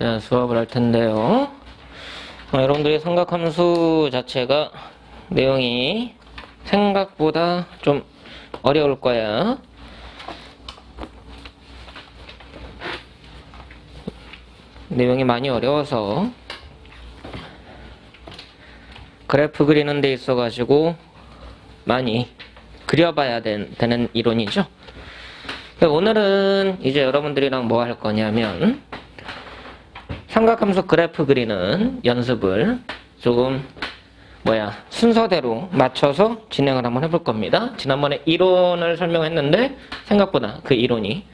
자, 수업을 할 텐데요. 여러분들이 삼각함수 자체가 내용이 생각보다 좀 어려울 거야. 내용이 많이 어려워서 그래프 그리는 데 있어 가지고 많이 그려봐야 되는 이론이죠. 오늘은 이제 여러분들이랑 뭐 할 거냐면 삼각함수 그래프 그리는 연습을 조금 순서대로 맞춰서 진행을 한번 해볼 겁니다. 지난번에 이론을 설명했는데 생각보다 그 이론이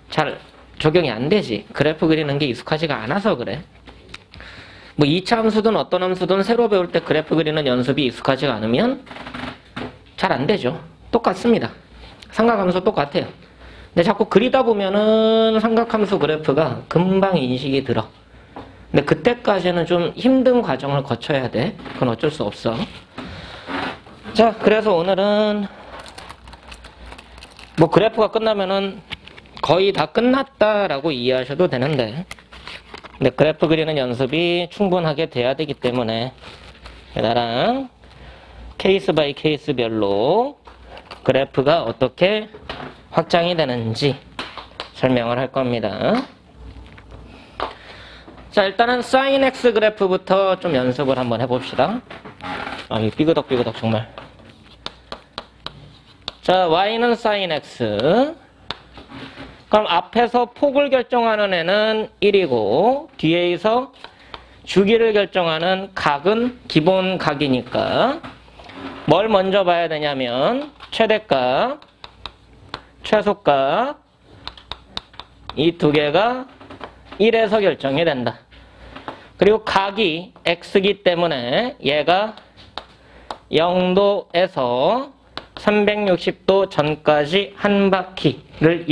잘 적용이 안 되지. 그래프 그리는 게 익숙하지가 않아서 그래. 뭐 2차 함수든 어떤 함수든 새로 배울 때 그래프 그리는 연습이 익숙하지가 않으면 잘 안 되죠. 똑같습니다. 삼각함수 똑같아요. 근데 자꾸 그리다 보면은 삼각함수 그래프가 금방 인식이 들어. 근데 그때까지는 좀 힘든 과정을 거쳐야 돼. 그건 어쩔 수 없어. 자, 그래서 오늘은 뭐 그래프가 끝나면은 거의 다 끝났다라고 이해하셔도 되는데, 근데 그래프 그리는 연습이 충분하게 돼야 되기 때문에 나랑 케이스 바이 케이스별로 그래프가 어떻게 확장이 되는지 설명을 할 겁니다. 자, 일단은 sin x 그래프부터 좀 연습을 한번 해봅시다. 이 삐그덕삐그덕 정말. 자, y는 sin x. 그럼 앞에서 폭을 결정하는 애는 1이고 뒤에서 주기를 결정하는 각은 기본 각이니까 뭘 먼저 봐야 되냐면 최대값, 최소값 이 두 개가 1에서 결정이 된다. 그리고 각이 x이기 때문에 얘가 0도에서 360도 전까지 한 바퀴를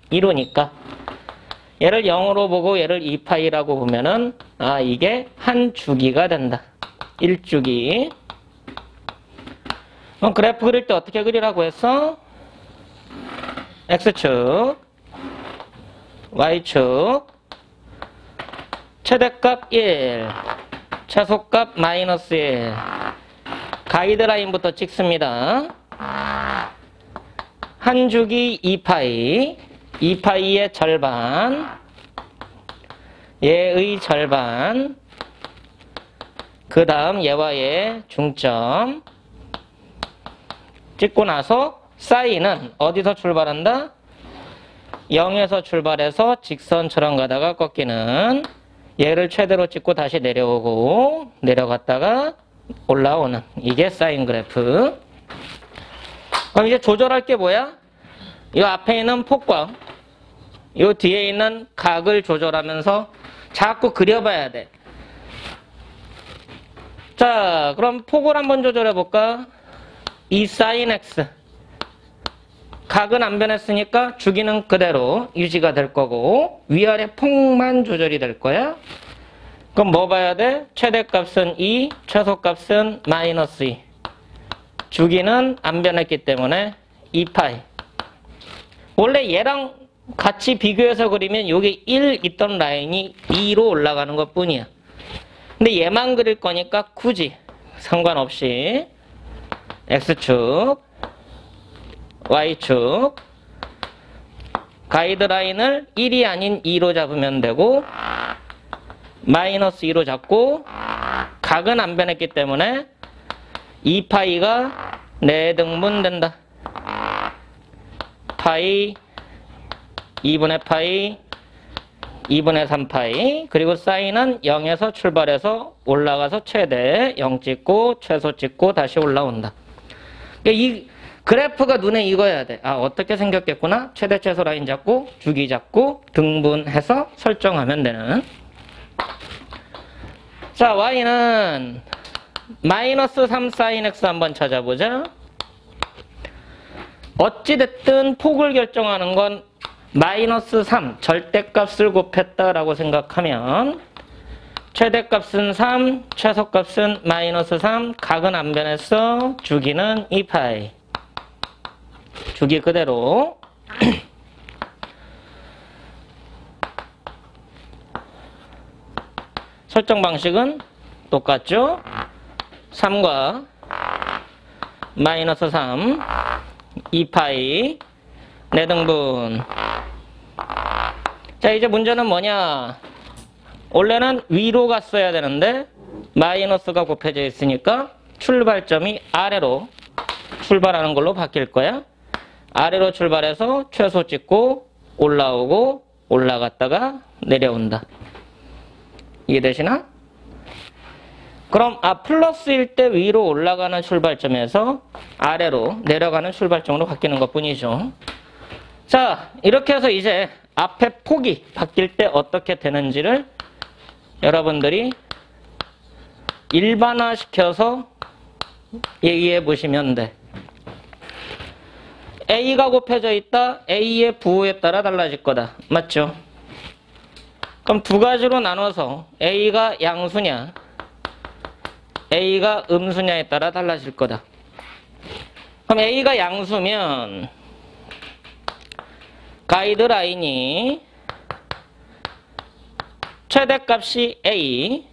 이루니까 얘를 0으로 보고 얘를 2파이라고 보면은 이게 한 주기가 된다. 1주기. 그럼 그래프 그릴 때 어떻게 그리라고 했어? x축, y축, 최대값 1, 최소값 마이너스 1. 가이드라인부터 찍습니다. 한 주기 2파이, 2파이의 절반, 얘의 절반, 그 다음 얘와 얘 중점 찍고 나서 사인은 어디서 출발한다? 0에서 출발해서 직선처럼 가다가 꺾이는, 얘를 최대로 찍고 다시 내려오고 내려갔다가 올라오는, 이게 사인 그래프. 그럼 이제 조절할 게 뭐야? 이 앞에 있는 폭과 이 뒤에 있는 각을 조절하면서 자꾸 그려봐야 돼. 자, 그럼 폭을 한번 조절해 볼까? 이 sin x. 각은 안 변했으니까 주기는 그대로 유지가 될 거고 위아래 폭만 조절이 될 거야. 그럼 뭐 봐야 돼? 최대값은 2, 최소값은 마이너스 2. 주기는 안 변했기 때문에 2파이. 원래 얘랑 같이 비교해서 그리면 여기 1 있던 라인이 2로 올라가는 것 뿐이야. 근데 얘만 그릴 거니까 굳이 상관없이 x축, y축, 가이드라인을 1이 아닌 2로 잡으면 되고 마이너스 2로 잡고 각은 안 변했기 때문에 2파이가 4등분 된다. 파이, 2분의 파이, 2분의 3파이, 그리고 사인은 0에서 출발해서 올라가서 최대 0 찍고 최소 찍고 다시 올라온다. 이 그래프가 눈에 익어야 돼. 어떻게 생겼겠구나. 최대 최소 라인 잡고 주기 잡고 등분해서 설정하면 되는. 자, y는 마이너스 3 sin x 한번 찾아보자. 어찌됐든 폭을 결정하는 건 마이너스 3 절대값을 곱했다라고 생각하면 최대값은 3, 최소값은 마이너스 3, 각은 안 변했어. 주기는 2파이. 주기 그대로. 설정 방식은 똑같죠? 3과 마이너스 3 2파이 4등분. 자, 이제 문제는 뭐냐? 원래는 위로 갔어야 되는데 마이너스가 곱해져 있으니까 출발점이 아래로 출발하는 걸로 바뀔 거야. 아래로 출발해서 최소 찍고 올라오고 올라갔다가 내려온다. 이해되시나? 그럼 플러스일 때 위로 올라가는 출발점에서 아래로 내려가는 출발점으로 바뀌는 것 뿐이죠. 자, 이렇게 해서 이제 앞에 폭이 바뀔 때 어떻게 되는지를 여러분들이 일반화시켜서 얘기해 보시면 돼. A가 곱해져 있다. A의 부호에 따라 달라질 거다. 맞죠? 그럼 두 가지로 나눠서 A가 양수냐 A가 음수냐에 따라 달라질 거다. 그럼 A가 양수면 가이드라인이 최대값이 A,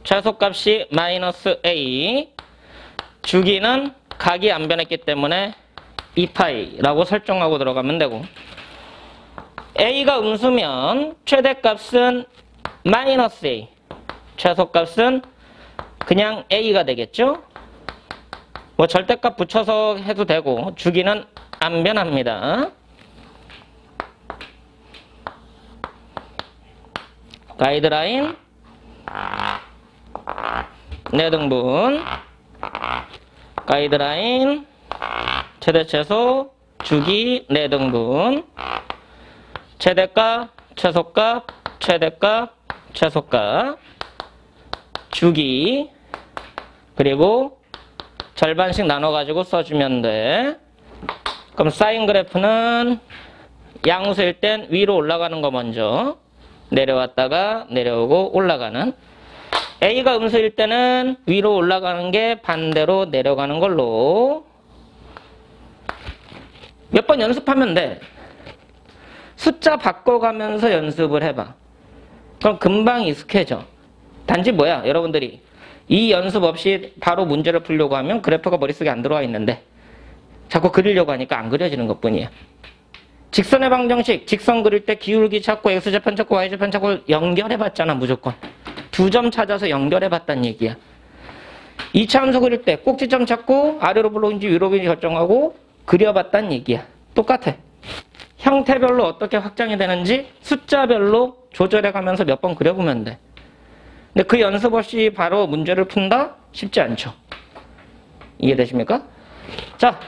최소값이 마이너스 A, 주기는 각이 안 변했기 때문에 2파이라고 설정하고 들어가면 되고, A가 음수면 최대값은 마이너스 A, 최소값은 그냥 A가 되겠죠? 뭐 절대값 붙여서 해도 되고 주기는 안 변합니다. 가이드라인 4등분, 가이드라인 최대 최소 주기 4등분, 최대값 최소값 최대값 최소값 주기, 그리고 절반씩 나눠가지고 써주면 돼. 그럼 사인 그래프는 양수일 땐 위로 올라가는 거 먼저, 내려왔다가 내려오고 올라가는, A가 음수일 때는 위로 올라가는 게 반대로 내려가는 걸로 몇 번 연습하면 돼. 숫자 바꿔가면서 연습을 해봐. 그럼 금방 익숙해져. 단지 뭐야, 여러분들이 이 연습 없이 바로 문제를 풀려고 하면 그래프가 머릿속에 안 들어와 있는데 자꾸 그리려고 하니까 안 그려지는 것뿐이야. 직선의 방정식, 직선 그릴 때 기울기 찾고 x좌편 찾고 y좌편 찾고 연결해봤잖아. 무조건 2점 찾아서 연결해봤단 얘기야. 2차 함수 그릴 때 꼭지점 찾고 아래로 블록인지 위로 블록인지 결정하고 그려봤단 얘기야. 똑같아. 형태별로 어떻게 확장이 되는지 숫자별로 조절해가면서 몇 번 그려보면 돼. 근데 그 연습 없이 바로 문제를 푼다? 쉽지 않죠. 이해되십니까? 자,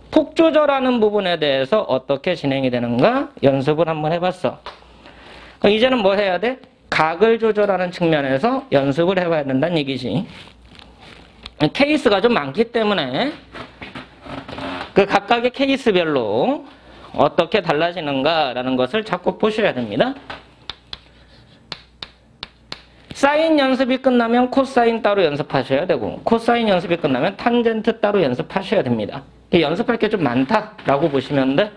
폭 조절하는 부분에 대해서 어떻게 진행이 되는가 연습을 한번 해봤어. 그럼 이제는 뭐 해야 돼? 각을 조절하는 측면에서 연습을 해봐야 된다는 얘기지. 케이스가 좀 많기 때문에 그 각각의 케이스별로 어떻게 달라지는가라는 것을 자꾸 보셔야 됩니다. 사인 연습이 끝나면 코사인 따로 연습하셔야 되고, 코사인 연습이 끝나면 탄젠트 따로 연습하셔야 됩니다. 연습할 게 좀 많다라고 보시면 돼.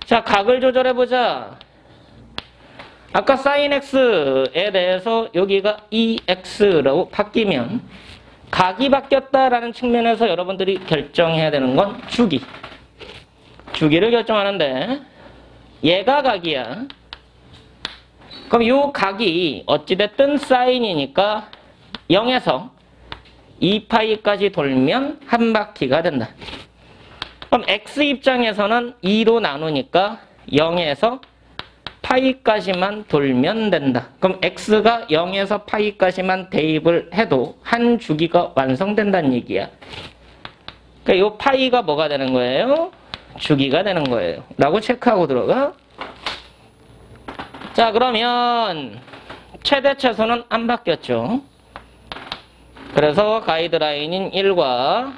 자, 각을 조절해보자. 아까 사인 x에 대해서 여기가 2x로 바뀌면 각이 바뀌었다라는 측면에서 여러분들이 결정해야 되는 건 주기. 주기를 결정하는데 얘가 각이야. 그럼 이 각이 어찌됐든 사인이니까 0에서 2파이까지 돌면 한 바퀴가 된다. 그럼 x 입장에서는 2로 나누니까 0에서 파이까지만 돌면 된다. 그럼 x가 0에서 파이까지만 대입을 해도 한 주기가 완성된다는 얘기야. 그러니까 이 파이가 뭐가 되는 거예요? 주기가 되는 거예요. 라고 체크하고 들어가. 자, 그러면 최대 최소는 안 바뀌었죠. 그래서 가이드라인인 1과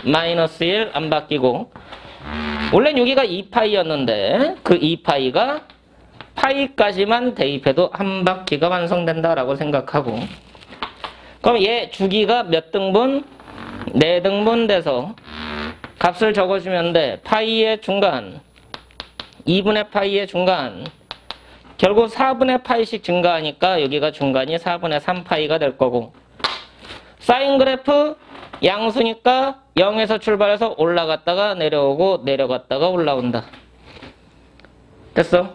마이너스 1 안 바뀌고, 원래 여기가 2파이였는데 그 2파이가 파이까지만 대입해도 한 바퀴가 완성된다라고 생각하고, 그럼 얘 주기가 몇 등분? 4등분 돼서 값을 적어주면 돼. 파이의 중간, 2분의 파이의 중간 결국 4분의 파이씩 증가하니까 여기가 중간이 4분의 3파이가 될 거고, 사인 그래프 양수니까 0에서 출발해서 올라갔다가 내려오고 내려갔다가 올라온다. 됐어?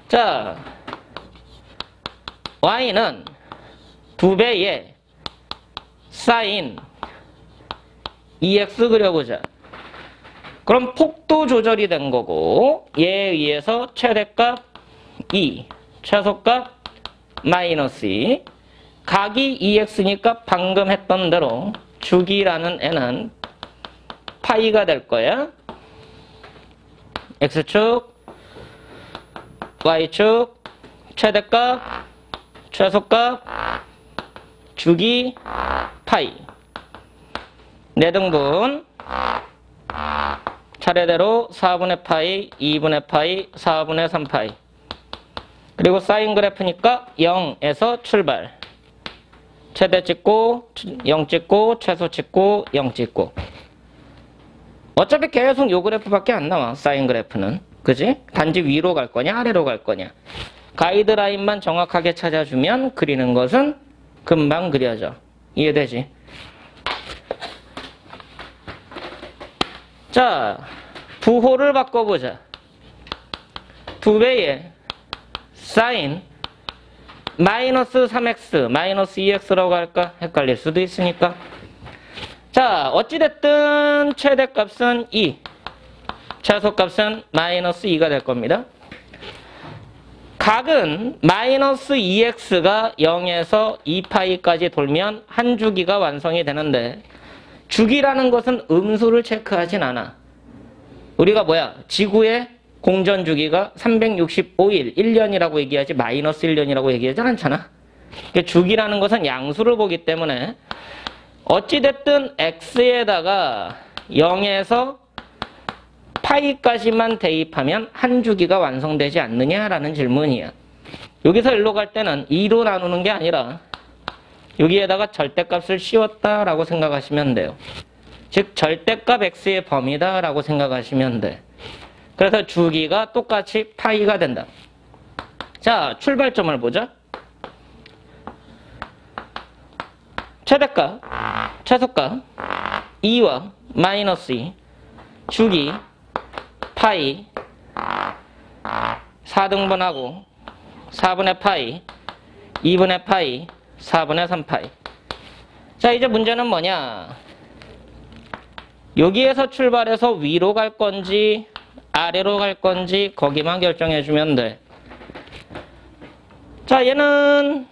자, y는 2배의 사인 2x 그려보자. 그럼 폭도 조절이 된 거고, 얘에 의해서 최대값 2, 최소값 마이너스 2, 각이 2x니까 방금 했던 대로 주기라는 애는 파이가 될 거야. x축, y축, 최대값, 최소값, 주기, 파이. 4등분 차례대로 4분의 파이, 2분의 파이, 4분의 3파이. 그리고 사인 그래프니까 0에서 출발. 최대 찍고 0 찍고 최소 찍고 0 찍고. 어차피 계속 요 그래프밖에 안 나와. 사인 그래프는. 그지? 단지 위로 갈 거냐 아래로 갈 거냐. 가이드라인만 정확하게 찾아주면 그리는 것은 금방 그려져. 이해되지? 자, 부호를 바꿔보자. 2배의 사인 마이너스 3x 마이너스 2x라고 할까? 헷갈릴 수도 있으니까. 자, 어찌됐든 최대값은 2, 최소값은 마이너스 2가 될 겁니다. 각은 마이너스 2x가 0에서 2파이까지 돌면 한 주기가 완성이 되는데, 주기라는 것은 음수를 체크하진 않아. 우리가 뭐야? 지구의 공전 주기가 365일, 1년이라고 얘기하지 마이너스 1년이라고 얘기하지 않잖아. 그러니까 주기라는 것은 양수를 보기 때문에 어찌됐든 x에다가 0에서 파이까지만 대입하면 한 주기가 완성되지 않느냐라는 질문이야. 여기서 일로 갈 때는 2로 나누는 게 아니라 여기에다가 절대값을 씌웠다라고 생각하시면 돼요. 즉 절대값 x의 범위다라고 생각하시면 돼. 그래서 주기가 똑같이 파이가 된다. 자, 출발점을 보자. 최대값, 최소값 2와 마이너스 2, 주기 파이 4등분하고 4분의 파이, 2분의 파이, 4분의 3파이. 자, 이제 문제는 뭐냐? 여기에서 출발해서 위로 갈 건지 아래로 갈 건지 거기만 결정해 주면 돼. 자, 얘는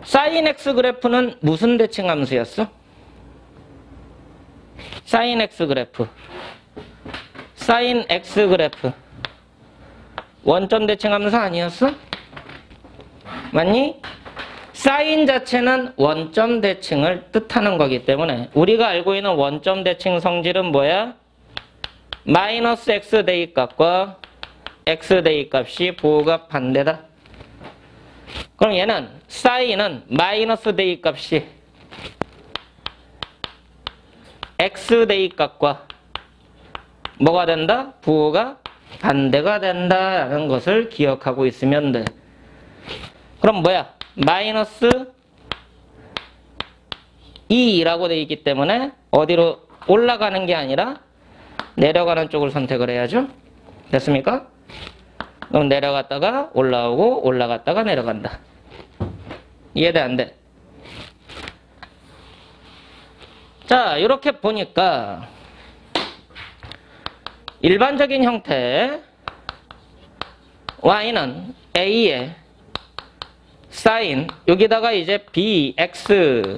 사인 x 그래프는 무슨 대칭 함수였어? 사인 x 그래프. 사인 x 그래프. 원점 대칭 함수 아니었어? 맞니? 사인 자체는 원점 대칭을 뜻하는 거기 때문에 우리가 알고 있는 원점 대칭 성질은 뭐야? 마이너스 x 대입값과 x 대입값이 부호가 반대다. 그럼 얘는 사인은 마이너스 대입값이 x 대입값과 뭐가 된다? 부호가 반대가 된다라는 것을 기억하고 있으면 돼. 그럼 뭐야? 마이너스 2라고 되어 있기 때문에 어디로 올라가는 게 아니라 내려가는 쪽을 선택을 해야죠. 됐습니까? 그럼 내려갔다가 올라오고 올라갔다가 내려간다. 이해돼 안 돼? 자, 이렇게 보니까 일반적인 형태 y는 a의 사인 여기다가 이제 bx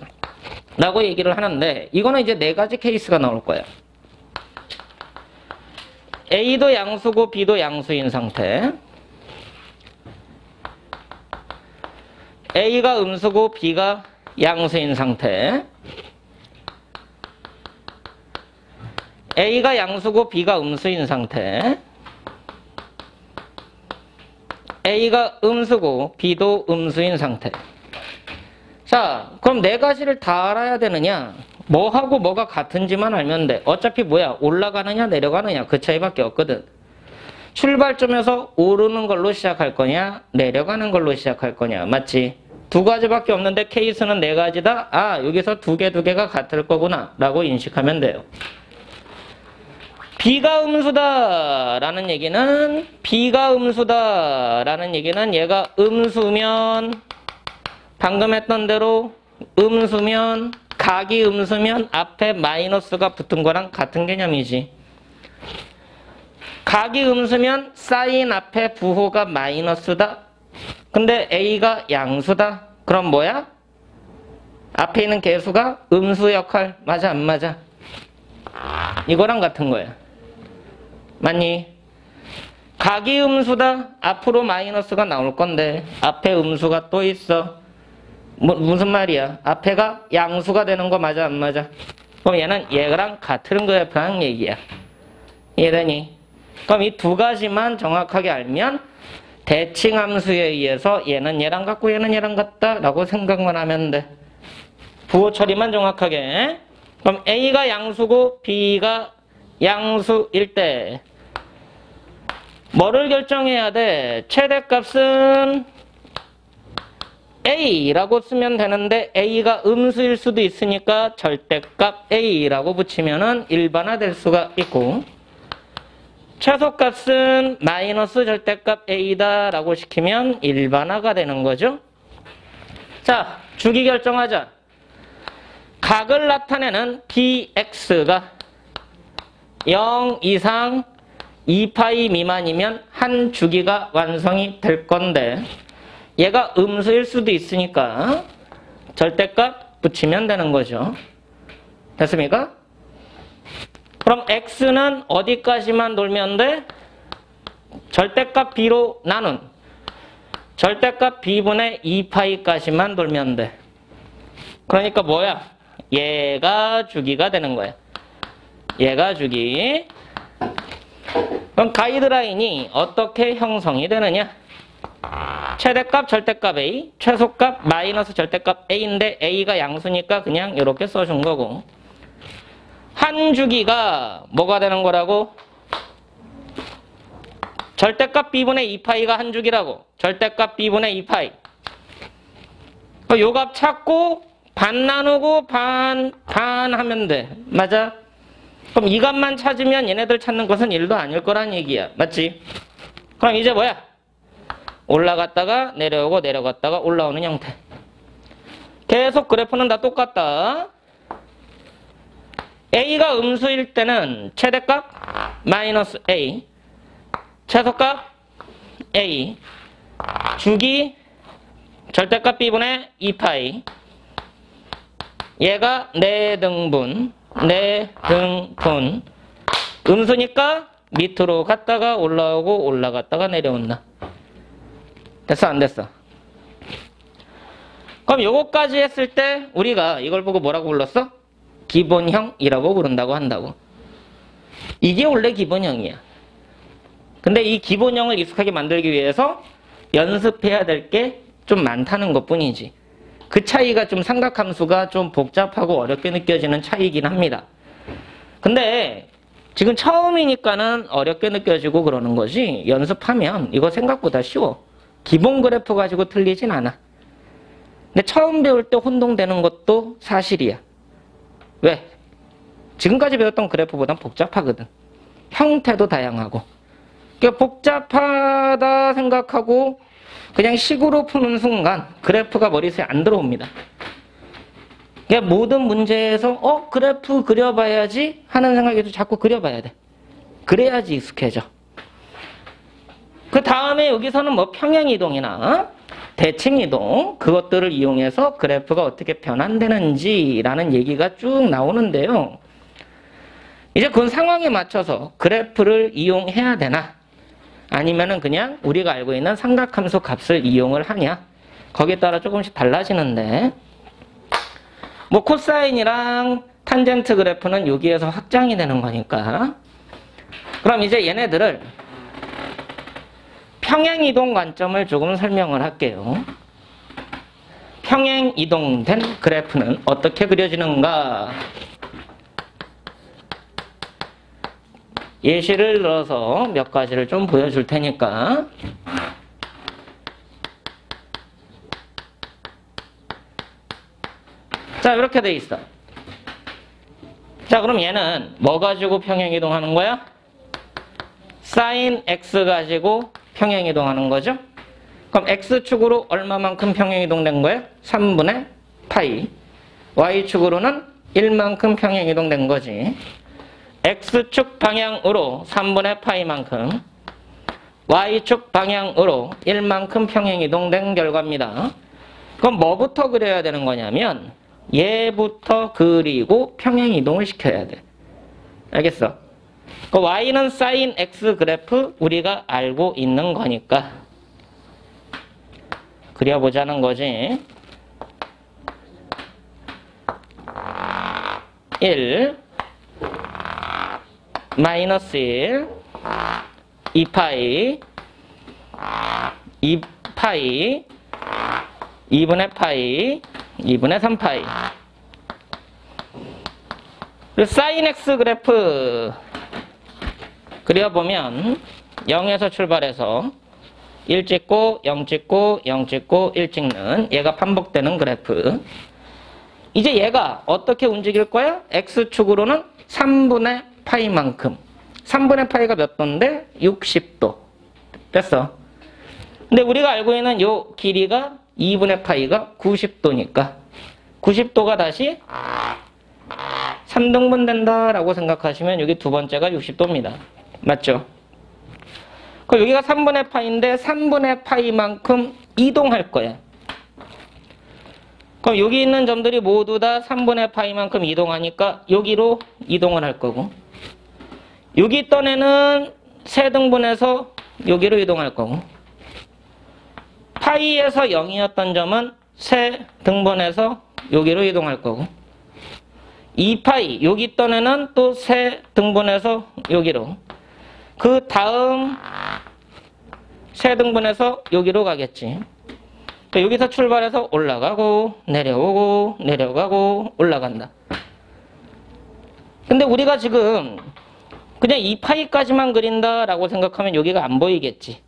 라고 얘기를 하는데, 이거는 이제 4가지 케이스가 나올 거예요. a도 양수고 b도 양수인 상태, a가 음수고 b가 양수인 상태, a가 양수고 b가 음수인 상태, a가 음수고 b도 음수인 상태. 자, 그럼 4가지를 다 알아야 되느냐? 뭐하고 뭐가 같은지만 알면 돼. 어차피 뭐야? 올라가느냐 내려가느냐 그 차이밖에 없거든. 출발점에서 오르는 걸로 시작할 거냐 내려가는 걸로 시작할 거냐. 맞지? 두 가지밖에 없는데 케이스는 네 가지다. 아, 여기서 두 개가 같을 거구나 라고 인식하면 돼요. B가 음수다 라는 얘기는 얘가 음수면 방금 했던 대로 음수면 각이 음수면 앞에 마이너스가 붙은 거랑 같은 개념이지. 각이 음수면 사인 앞에 부호가 마이너스다. 근데 A가 양수다. 그럼 뭐야? 앞에 있는 개수가 음수 역할 맞아 안 맞아? 이거랑 같은 거야. 맞니? 각이 음수다. 앞으로 마이너스가 나올 건데 앞에 음수가 또 있어. 무슨 말이야? 앞에가 양수가 되는 거 맞아 안 맞아? 그럼 얘는 얘랑 같은 그래프라는 얘기야. 이해되니? 그럼 이 두 가지만 정확하게 알면 대칭함수에 의해서 얘는 얘랑 같고 얘는 얘랑 같다 라고 생각만 하면 돼. 부호 처리만 정확하게. 그럼 A가 양수고 B가 양수일 때 뭐를 결정해야 돼? 최대값은 A라고 쓰면 되는데 A가 음수일 수도 있으니까 절대값 A라고 붙이면은 일반화될 수가 있고, 최소값은 마이너스 절대값 A다 라고 시키면 일반화가 되는 거죠. 자, 주기 결정하자. 각을 나타내는 BX가 0 이상 2파이 미만이면 한 주기가 완성이 될 건데 얘가 음수일 수도 있으니까 절대값 붙이면 되는 거죠. 됐습니까? 그럼 X는 어디까지만 돌면 돼? 절대값 B로 나눈 절대값 B분의 2파이까지만 돌면 돼. 그러니까 뭐야? 얘가 주기가 되는 거야. 얘가 주기. 그럼 가이드라인이 어떻게 형성이 되느냐? 최대값 절대값 A, 최소값 마이너스 절대값 A인데 A가 양수니까 그냥 이렇게 써준 거고, 한 주기가 뭐가 되는 거라고? 절대값 B분의 2파이가 한 주기라고. 절대값 B분의 2파이. 요 값 찾고 반 나누고 반 하면 돼. 맞아? 그럼 이 값만 찾으면 얘네들 찾는 것은 1도 아닐 거란 얘기야. 맞지? 그럼 이제 뭐야? 올라갔다가 내려오고 내려갔다가 올라오는 형태. 계속 그래프는 다 똑같다. A가 음수일 때는 최대값 마이너스 A, 최소값 A, 주기 절대값 B분의 2파이. 얘가 내등분. 음수니까 밑으로 갔다가 올라오고 올라갔다가 내려온다. 됐어 안 됐어? 그럼 요거까지 했을 때 우리가 이걸 보고 뭐라고 불렀어? 기본형이라고 부른다고 한다고. 이게 원래 기본형이야. 근데 이 기본형을 익숙하게 만들기 위해서 연습해야 될 게 좀 많다는 것 뿐이지. 그 차이가 좀 삼각함수가 좀 복잡하고 어렵게 느껴지는 차이긴 합니다. 근데 지금 처음이니까는 어렵게 느껴지고 그러는 거지, 연습하면 이거 생각보다 쉬워. 기본 그래프 가지고 틀리진 않아. 근데 처음 배울 때 혼동되는 것도 사실이야. 왜? 지금까지 배웠던 그래프보단 복잡하거든. 형태도 다양하고. 그러니까 복잡하다 생각하고 그냥 식으로 푸는 순간 그래프가 머릿속에 안 들어옵니다. 그러니까 모든 문제에서 그래프 그려봐야지 하는 생각에도 자꾸 그려봐야 돼. 그래야지 익숙해져. 그 다음에 여기서는 뭐 평행이동이나 대칭이동, 그것들을 이용해서 그래프가 어떻게 변환되는지라는 얘기가 쭉 나오는데요. 이제 그건 상황에 맞춰서 그래프를 이용해야 되나, 아니면은 그냥 우리가 알고 있는 삼각함수 값을 이용을 하냐, 거기에 따라 조금씩 달라지는데, 뭐 코사인이랑 탄젠트 그래프는 여기에서 확장이 되는 거니까. 그럼 이제 얘네들을 평행이동 관점을 조금 설명을 할게요. 평행 이동된 그래프는 어떻게 그려지는가? 예시를 들어서 몇 가지를 좀 보여줄 테니까. 자, 이렇게 돼 있어. 자, 그럼 얘는 뭐 가지고 평행 이동하는 거야? sin x 가지고 평행 이동하는 거죠? 그럼 x축으로 얼마만큼 평행 이동된 거예요? 3분의 파이. y축으로는 1만큼 평행 이동된 거지. x축 방향으로 3분의 파이만큼, y축 방향으로 1만큼 평행 이동된 결과입니다. 그럼 뭐부터 그려야 되는 거냐면 얘부터 그리고 평행 이동을 시켜야 돼. 알겠어? 그 y는 sin x 그래프 우리가 알고 있는 거니까 그려보자는 거지. 1 마이너스 1 2파이 2파이 2분의 파이 2분의 3파이. sin x 그래프 그려보면 0에서 출발해서 1 찍고 0 찍고 0 찍고 1 찍는 얘가 반복되는 그래프. 이제 얘가 어떻게 움직일 거야? x축으로는 3분의 파이만큼. 3분의 파이가 몇 도인데? 60도. 됐어. 근데 우리가 알고 있는 요 길이가 2분의 파이가 90도니까 90도가 다시 3등분 된다라고 생각하시면 여기 두 번째가 60도입니다. 맞죠? 그럼 여기가 3분의 파이인데 3분의 파이만큼 이동할 거야. 그럼 여기 있는 점들이 모두 다 3분의 파이만큼 이동하니까 여기로 이동을 할 거고, 여기 있던 애는 세등분해서 여기로 이동할 거고, 파이에서 0이었던 점은 세등분해서 여기로 이동할 거고, 2파이 여기 있던 애는 또 세등분해서 여기로, 그 다음 세등분해서 여기로 가겠지. 여기서 출발해서 올라가고 내려오고 내려가고 올라간다. 근데 우리가 지금 그냥 2파이까지만 그린다라고 생각하면 여기가 안 보이겠지.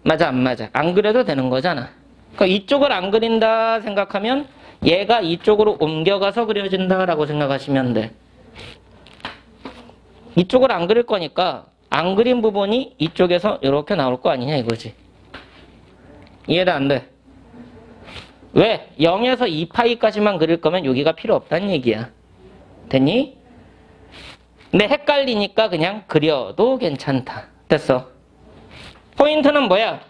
맞아 안 맞아? 안 그려도 되는 거잖아. 그러니까 이쪽을 안 그린다 생각하면 얘가 이쪽으로 옮겨가서 그려진다라고 생각하시면 돼. 이쪽을 안 그릴 거니까 안 그린 부분이 이쪽에서 이렇게 나올 거 아니냐 이거지. 이해도 안 돼. 왜? 0에서 2파이까지만 그릴 거면 여기가 필요 없다는 얘기야. 됐니? 근데 헷갈리니까 그냥 그려도 괜찮다. 됐어. 포인트는 뭐야?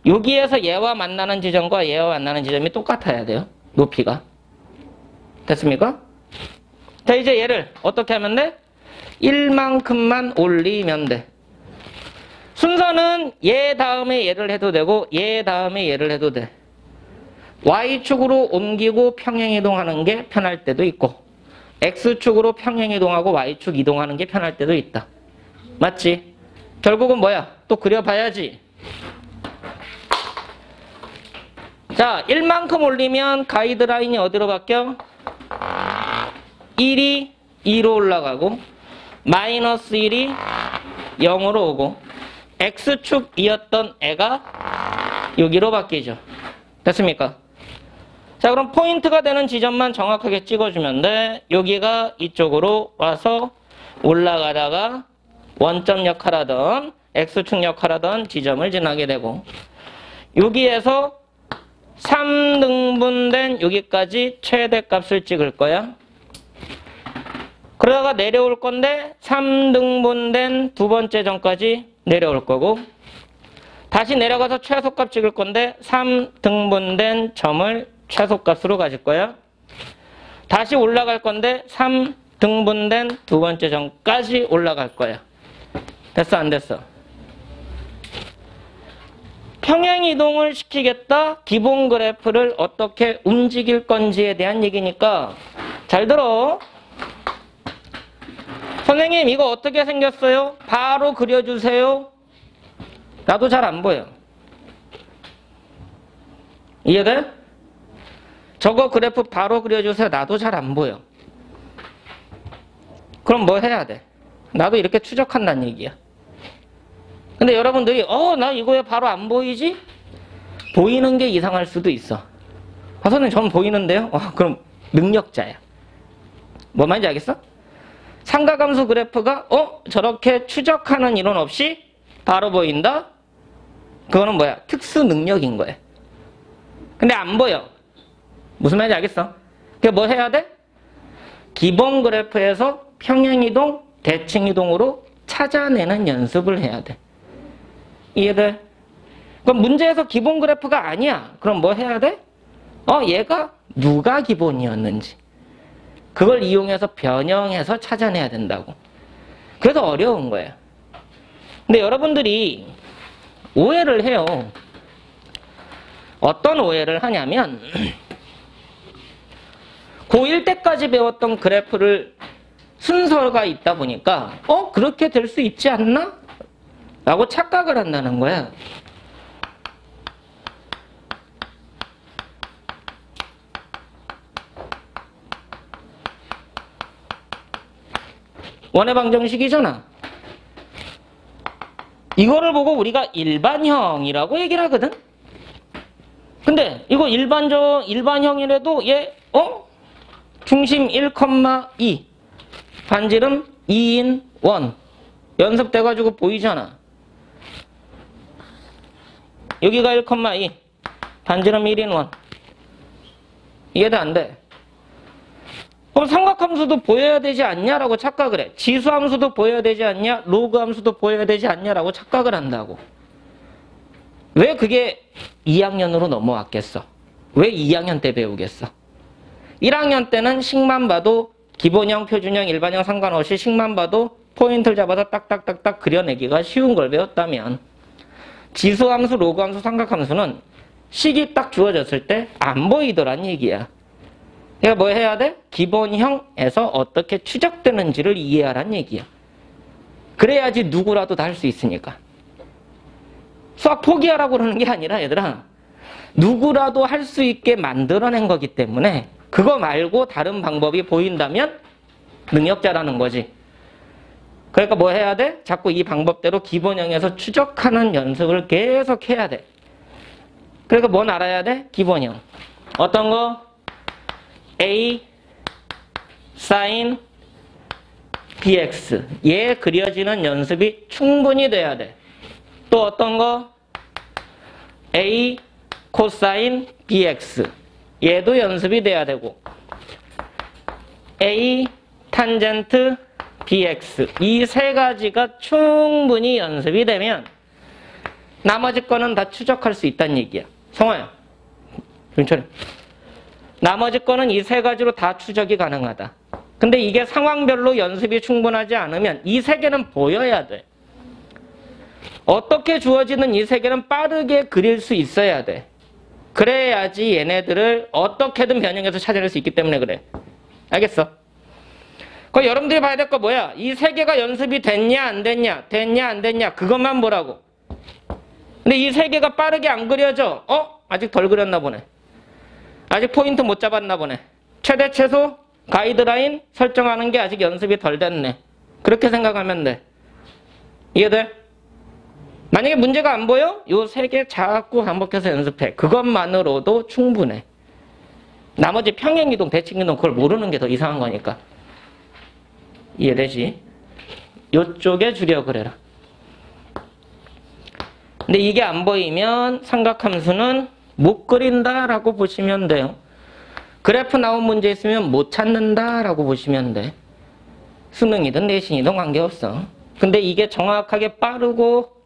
여기에서 얘와 만나는 지점과 얘와 만나는 지점이 똑같아야 돼요. 높이가. 됐습니까? 자, 이제 얘를 어떻게 하면 돼? 1만큼만 올리면 돼. 순서는 얘 다음에 얘를 해도 되고 얘 다음에 얘를 해도 돼. Y축으로 옮기고 평행이동하는 게 편할 때도 있고 X축으로 평행이동하고 Y축 이동하는 게 편할 때도 있다. 맞지? 결국은 뭐야? 또 그려봐야지. 자, 1만큼 올리면 가이드라인이 어디로 바뀌어? 1이 2로 올라가고 마이너스 1이 0으로 오고 X축이었던 애가 여기로 바뀌죠. 됐습니까? 자, 그럼 포인트가 되는 지점만 정확하게 찍어주면 돼. 여기가 이쪽으로 와서 올라가다가 원점 역할하던 X축 역할하던 지점을 지나게 되고, 여기에서 3등분된 여기까지 최대값을 찍을 거야. 그러다가 내려올 건데 3등분된 두 번째 점까지 내려올 거고, 다시 내려가서 최소값 찍을 건데 3등분된 점을 최소값으로 가질 거야. 다시 올라갈 건데 3등분된 두 번째 점까지 올라갈 거야. 됐어 안 됐어? 평행이동을 시키겠다. 기본 그래프를 어떻게 움직일 건지에 대한 얘기니까 잘 들어. 선생님 이거 어떻게 생겼어요? 바로 그려주세요. 나도 잘 안 보여. 이해돼? 저거 그래프 바로 그려주세요. 나도 잘 안 보여. 그럼 뭐 해야 돼? 나도 이렇게 추적한다는 얘기야. 근데 여러분들이 나 이거 왜 바로 안 보이지? 보이는 게 이상할 수도 있어. 선생님 전 보이는데요? 그럼 능력자야. 뭐 말인지 알겠어? 삼각함수 그래프가 저렇게 추적하는 이론 없이 바로 보인다? 그거는 뭐야? 특수 능력인 거야. 근데 안 보여. 무슨 말인지 알겠어? 그게 뭐 해야 돼? 기본 그래프에서 평행이동, 대칭이동으로 찾아내는 연습을 해야 돼. 이해돼? 그럼 문제에서 기본 그래프가 아니야. 그럼 뭐 해야 돼? 얘가 누가 기본이었는지. 그걸 이용해서 변형해서 찾아내야 된다고. 그래서 어려운 거예요. 근데 여러분들이 오해를 해요. 어떤 오해를 하냐면 고1 때까지 배웠던 그래프를 순서가 있다 보니까 그렇게 될 수 있지 않나? 라고 착각을 한다는 거야. 원의 방정식이잖아. 이거를 보고 우리가 일반형이라고 얘기를 하거든. 근데 이거 일반형이라도 얘 중심 1,2 반지름 2인 원 연습돼가지고 보이잖아. 여기가 1,2 반지름 1인 원 이해도 안 돼. 그럼 삼각함수도 보여야 되지 않냐라고 착각을 해. 지수함수도 보여야 되지 않냐, 로그함수도 보여야 되지 않냐라고 착각을 한다고. 왜 그게 2학년으로 넘어왔겠어? 왜 2학년 때 배우겠어? 1학년 때는 식만 봐도 기본형, 표준형, 일반형 상관없이 식만 봐도 포인트를 잡아서 딱딱딱딱 그려내기가 쉬운 걸 배웠다면 지수함수, 로그함수, 삼각함수는 식이 딱 주어졌을 때 안 보이더란 얘기야. 그러니까 뭐 해야 돼? 기본형에서 어떻게 추적되는지를 이해하란 얘기야. 그래야지 누구라도 다 할 수 있으니까. 수학 포기하라고 그러는 게 아니라 얘들아, 누구라도 할 수 있게 만들어낸 거기 때문에 그거 말고 다른 방법이 보인다면 능력자라는 거지. 그러니까 뭐 해야 돼? 자꾸 이 방법대로 기본형에서 추적하는 연습을 계속 해야 돼. 그러니까 뭔 알아야 돼? 기본형. 어떤 거? A sin bx. 얘 그려지는 연습이 충분히 돼야 돼. 또 어떤 거? A cosine bx. 얘도 연습이 돼야 되고 A tangent bx. 이 세 가지가 충분히 연습이 되면 나머지 거는 다 추적할 수 있다는 얘기야. 성화야, 윤철이. 나머지 거는 이 세 가지로 다 추적이 가능하다. 근데 이게 상황별로 연습이 충분하지 않으면 이 세 개는 보여야 돼. 어떻게 주어지는 이 세 개는 빠르게 그릴 수 있어야 돼. 그래야지 얘네들을 어떻게든 변형해서 찾아낼 수 있기 때문에 그래. 알겠어? 그럼 여러분들이 봐야 될 거 뭐야? 이 세 개가 연습이 됐냐 안 됐냐, 됐냐 안 됐냐, 그것만 보라고. 근데 이 세 개가 빠르게 안 그려져. 아직 덜 그렸나 보네. 아직 포인트 못 잡았나 보네. 최대 최소 가이드라인 설정하는 게 아직 연습이 덜 됐네. 그렇게 생각하면 돼. 이해돼? 만약에 문제가 안 보여? 요 세 개 자꾸 반복해서 연습해. 그것만으로도 충분해. 나머지 평행이동, 대칭이동 그걸 모르는 게 더 이상한 거니까. 이해되지? 요쪽에 주려 그래라. 근데 이게 안 보이면 삼각함수는 못 그린다라고 보시면 돼요. 그래프 나온 문제 있으면 못 찾는다라고 보시면 돼. 수능이든 내신이든 관계없어. 근데 이게 정확하게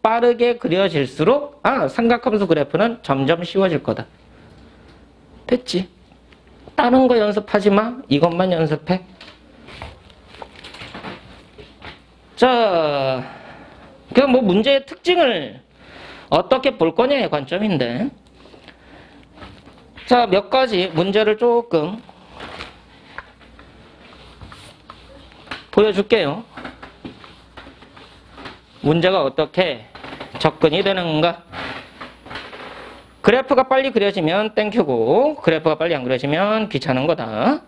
빠르게 그려질수록 삼각함수 그래프는 점점 쉬워질 거다. 됐지? 다른 거 연습하지 마. 이것만 연습해. 자, 그럼 뭐 문제의 특징을 어떻게 볼 거냐의 관점인데, 자, 몇 가지 문제를 조금 보여줄게요. 문제가 어떻게 접근이 되는가. 그래프가 빨리 그려지면 땡큐고 그래프가 빨리 안 그려지면 귀찮은 거다.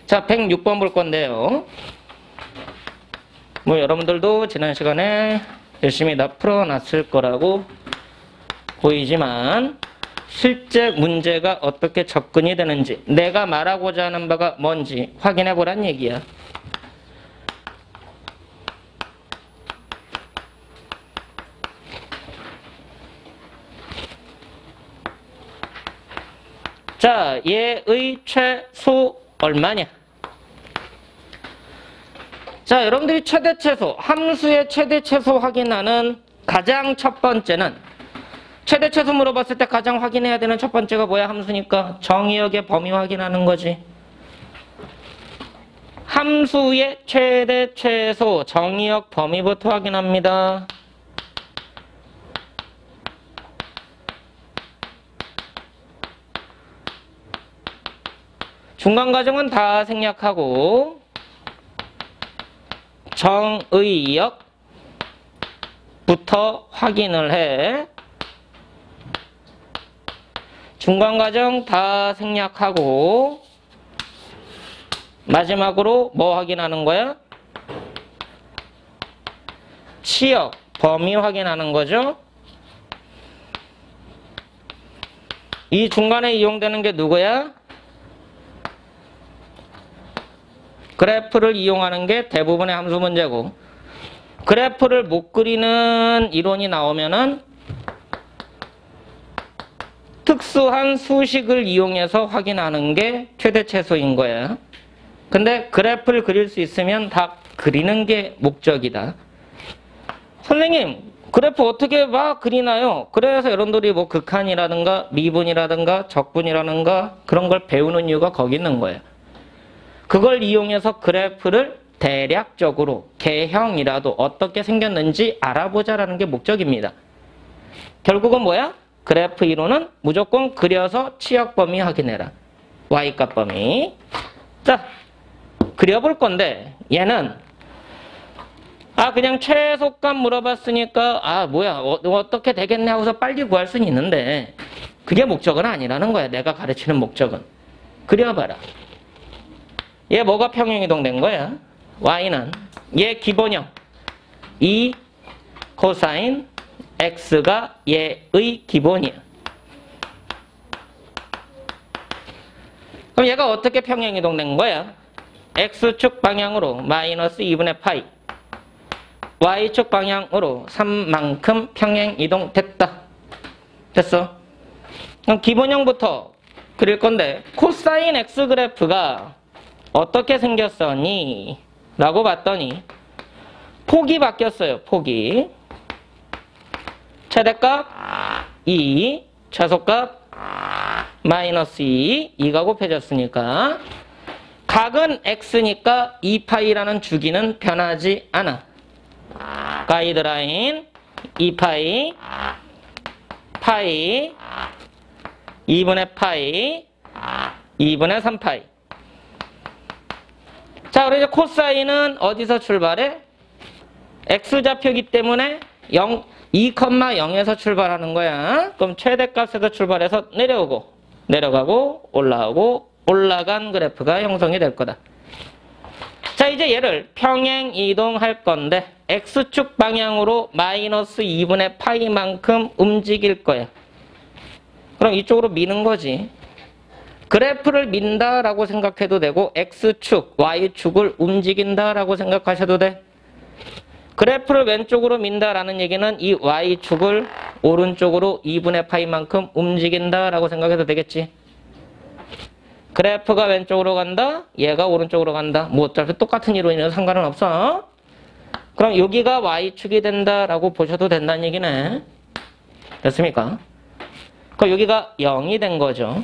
자, 106번 볼 건데요. 뭐 여러분들도 지난 시간에 열심히 다 풀어놨을 거라고 보이지만 실제 문제가 어떻게 접근이 되는지 내가 말하고자 하는 바가 뭔지 확인해 보란 얘기야. 자, 얘의 최소 얼마냐? 자, 여러분들이 최대 최소, 함수의 최대 최소 확인하는 가장 첫 번째는 최대 최소 물어봤을 때 가장 확인해야 되는 첫 번째가 뭐야? 함수니까 정의역의 범위 확인하는 거지. 함수의 최대 최소 정의역 범위부터 확인합니다. 중간 과정은 다 생략하고 정의역부터 확인을 해. 중간 과정 다 생략하고 마지막으로 뭐 확인하는 거야? 치역, 범위 확인하는 거죠. 이 중간에 이용되는 게 누구야? 그래프를 이용하는 게 대부분의 함수 문제고 그래프를 못 그리는 이론이 나오면은 특수한 수식을 이용해서 확인하는 게 최대 최소인 거야. 근데 그래프를 그릴 수 있으면 다 그리는 게 목적이다. 선생님, 그래프 어떻게 막 그리나요? 그래서 여러분들이 뭐 극한이라든가 미분이라든가 적분이라든가 그런 걸 배우는 이유가 거기 있는 거예요. 그걸 이용해서 그래프를 대략적으로 개형이라도 어떻게 생겼는지 알아보자라는 게 목적입니다. 결국은 뭐야? 그래프 이론은 무조건 그려서 치역 범위 확인해라. y값 범위. 자, 그려볼 건데 얘는 그냥 최소값 물어봤으니까 뭐야 어떻게 되겠네 하고서 빨리 구할 수는 있는데 그게 목적은 아니라는 거야. 내가 가르치는 목적은. 그려봐라. 얘 뭐가 평행이동된 거야? y는 얘 기본형 2 코사인 x가 얘의 기본이야. 그럼 얘가 어떻게 평행이동된 거야? x축 방향으로 마이너스 2분의 파이 y축 방향으로 3만큼 평행이동됐다. 됐어? 그럼 기본형부터 그릴 건데 코사인 x 그래프가 어떻게 생겼었니? 라고 봤더니 폭이 바뀌었어요. 폭이. 최대값 2, 최소값 마이너스 2, 2가 곱해졌으니까 각은 x니까 2파이라는 주기는 변하지 않아. 가이드라인 2파이, 파이, 2분의 파이, 2분의 3파이. 자, 그럼 이제 코사인은 어디서 출발해? x좌표이기 때문에 2,0에서 출발하는 거야. 그럼 최대값에서 출발해서 내려오고, 내려가고, 올라오고, 올라간 그래프가 형성이 될 거다. 자, 이제 얘를 평행 이동할 건데 x축 방향으로 마이너스 2분의 파이만큼 움직일 거야. 그럼 이쪽으로 미는 거지. 그래프를 민다라고 생각해도 되고 x축, y축을 움직인다라고 생각하셔도 돼. 그래프를 왼쪽으로 민다라는 얘기는 이 y축을 오른쪽으로 2분의 파이만큼 움직인다라고 생각해도 되겠지. 그래프가 왼쪽으로 간다, 얘가 오른쪽으로 간다. 뭐 어차피 똑같은 이론이라서 상관은 없어. 그럼 여기가 y축이 된다라고 보셔도 된다는 얘기네. 됐습니까? 그럼 여기가 0이 된 거죠.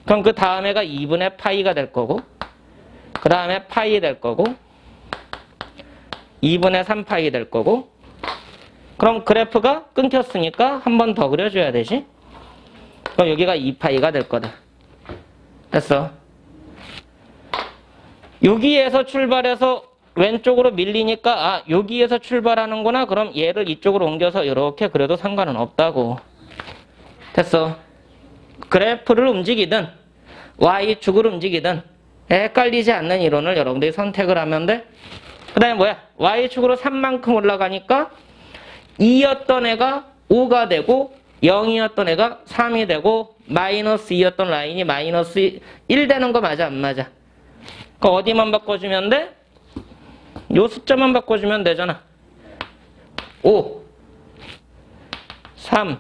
그럼 그 다음에가 2분의 파이가 될 거고 그 다음에 파이 될 거고 2분의 3파이 될 거고 그럼 그래프가 끊겼으니까 한 번 더 그려줘야 되지. 그럼 여기가 2파이가 될 거다. 됐어. 여기에서 출발해서 왼쪽으로 밀리니까 여기에서 출발하는구나. 그럼 얘를 이쪽으로 옮겨서 이렇게 그려도 상관은 없다고. 됐어. 그래프를 움직이든 Y축을 움직이든 헷갈리지 않는 이론을 여러분들이 선택을 하면 돼. 그 다음에 뭐야? Y축으로 3만큼 올라가니까 2였던 애가 5가 되고 0이었던 애가 3이 되고 마이너스 2였던 라인이 마이너스 1 되는 거 맞아 안 맞아? 그 어디만 바꿔주면 돼? 요 숫자만 바꿔주면 되잖아. 5 3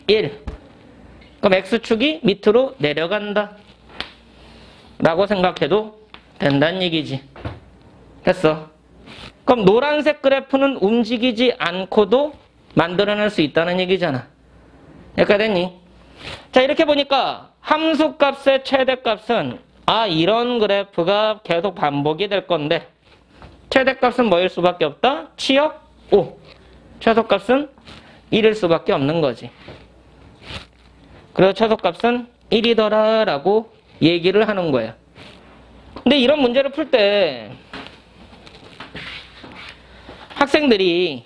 1 그럼 X축이 밑으로 내려간다 라고 생각해도 된다는 얘기지. 됐어. 그럼 노란색 그래프는 움직이지 않고도 만들어낼 수 있다는 얘기잖아. 여기까지 됐니? 자, 이렇게 보니까 함수값의 최대값은 이런 그래프가 계속 반복이 될 건데 최대값은 뭐일 수밖에 없다? 치역 5. 최소값은 1일 수밖에 없는 거지. 그래서 최소값은 1이더라 라고 얘기를 하는 거야. 근데 이런 문제를 풀 때 학생들이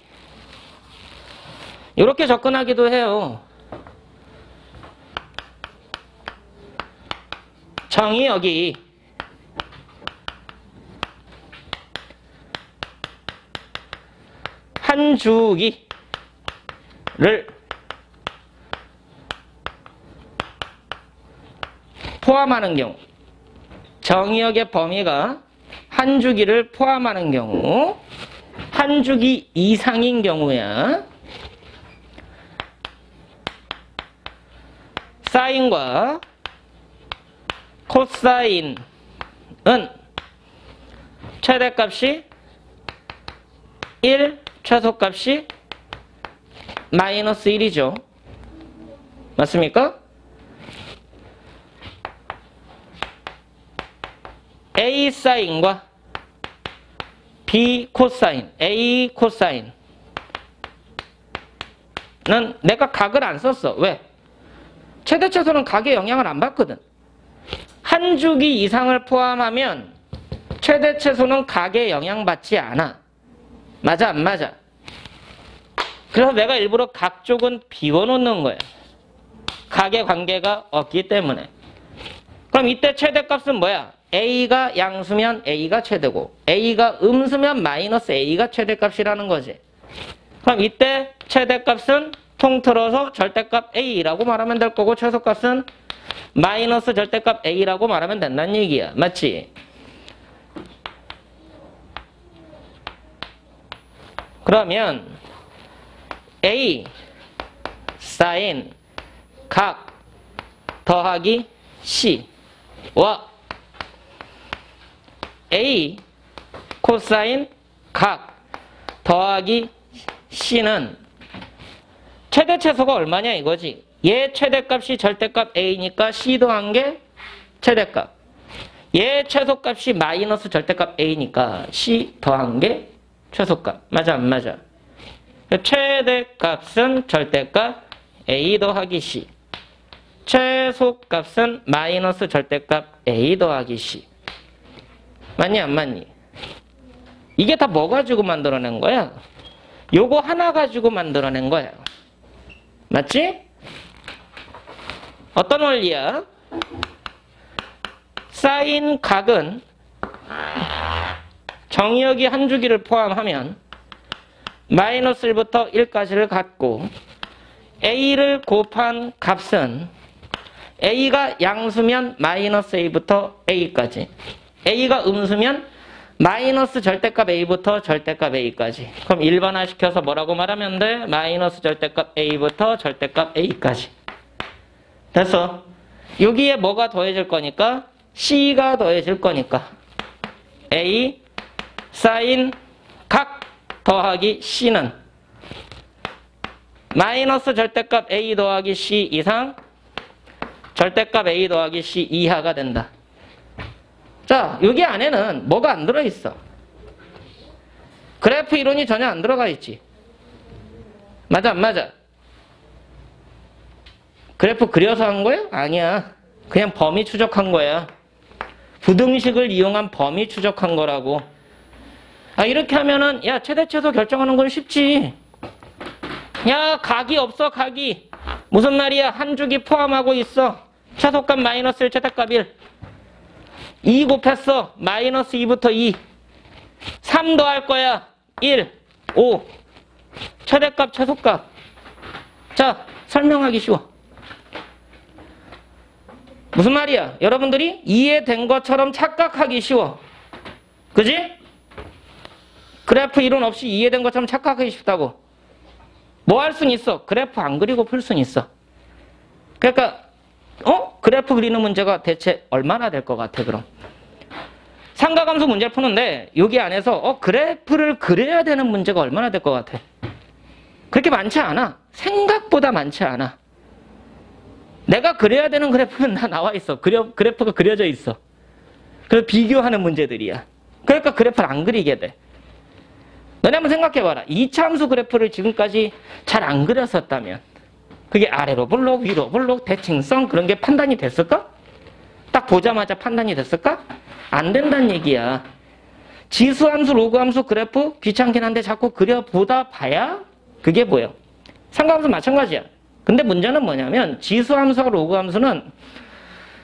이렇게 접근하기도 해요. 정의역이 한 주기를 포함하는 경우, 정의역의 범위가 한 주기를 포함하는 경우, 한 주기 이상인 경우야 사인과 코사인은 최대값이 1, 최소값이 마이너스 1이죠. 맞습니까? A 사인과 B 코사인, A 코사인은 내가 각을 안 썼어. 왜? 최대 최소는 각의 영향을 안 받거든. 한 주기 이상을 포함하면 최대 최소는 각에 영향받지 않아. 맞아 안 맞아? 그래서 내가 일부러 각 쪽은 비워놓는 거야. 각의 관계가 없기 때문에. 그럼 이때 최대값은 뭐야? A가 양수면 A가 최대고 A가 음수면 마이너스 A가 최대값이라는 거지. 그럼 이때 최대값은 통틀어서 절대값 A라고 말하면 될 거고 최소값은 마이너스 절대값 A라고 말하면 된다는 얘기야. 맞지? 그러면 A 사인 각 더하기 C와 A 코사인 각 더하기 C는 최대 최소가 얼마냐 이거지. 얘 최대값이 절대값 A니까 C 더한 게 최대값. 얘 최소값이 마이너스 절대값 A니까 C 더한 게 최소값. 맞아 안 맞아? 최대값은 절대값 A 더하기 C. 최소값은 마이너스 절대값 A 더하기 C. 맞니 안 맞니? 이게 다 뭐 가지고 만들어낸 거야? 요거 하나 가지고 만들어낸 거야. 맞지? 어떤 원리야? 사인 각은 정의역이 한 주기를 포함하면 마이너스 1부터 1까지를 갖고 A를 곱한 값은 A가 양수면 마이너스 A부터 A까지, A가 음수면 마이너스 절대값 A부터 절대값 A까지. 그럼 일반화시켜서 뭐라고 말하면 돼? 마이너스 절대값 A부터 절대값 A까지. 됐어. 여기에 뭐가 더해질 거니까? C가 더해질 거니까 A 사인 각 더하기 C는 마이너스 절대값 A 더하기 C 이상 절대값 A 더하기 C 이하가 된다. 자, 여기 안에는 뭐가 안 들어있어? 그래프 이론이 전혀 안 들어가 있지. 맞아 안 맞아? 그래프 그려서 한 거야? 아니야. 그냥 범위 추적한 거야. 부등식을 이용한 범위 추적한 거라고. 이렇게 하면은 야 최대 최소 결정하는 건 쉽지. 야 각이 없어 각이. 무슨 말이야? 한 주기 포함하고 있어. 최소값 마이너스 1, 최대값 1. 2 곱했어. 마이너스 2부터 2. 3 더할 거야. 1, 5. 최대값, 최소값. 자, 설명하기 쉬워. 무슨 말이야? 여러분들이 이해된 것처럼 착각하기 쉬워. 그지? 그래프 이론 없이 이해된 것처럼 착각하기 쉽다고. 뭐 할 순 있어? 그래프 안 그리고 풀 순 있어. 그러니까 그래프 그리는 문제가 대체 얼마나 될 것 같아 그럼? 삼각함수 문제를 푸는데 여기 안에서 그래프를 그려야 되는 문제가 얼마나 될 것 같아? 그렇게 많지 않아. 생각보다 많지 않아. 내가 그려야 되는 그래프는 다 나와 있어. 그래프가 그려져 있어. 그래서 비교하는 문제들이야. 그러니까 그래프를 안 그리게 돼. 너네 한번 생각해봐라. 이차함수 그래프를 지금까지 잘 안 그렸었다면 그게 아래로 블록, 위로 블록, 대칭성 그런 게 판단이 됐을까? 딱 보자마자 판단이 됐을까? 안 된다는 얘기야. 지수함수, 로그함수 그래프 귀찮긴 한데 자꾸 그려보다 봐야 그게 보여. 삼각함수 마찬가지야. 근데 문제는 뭐냐면 지수함수와 로그함수는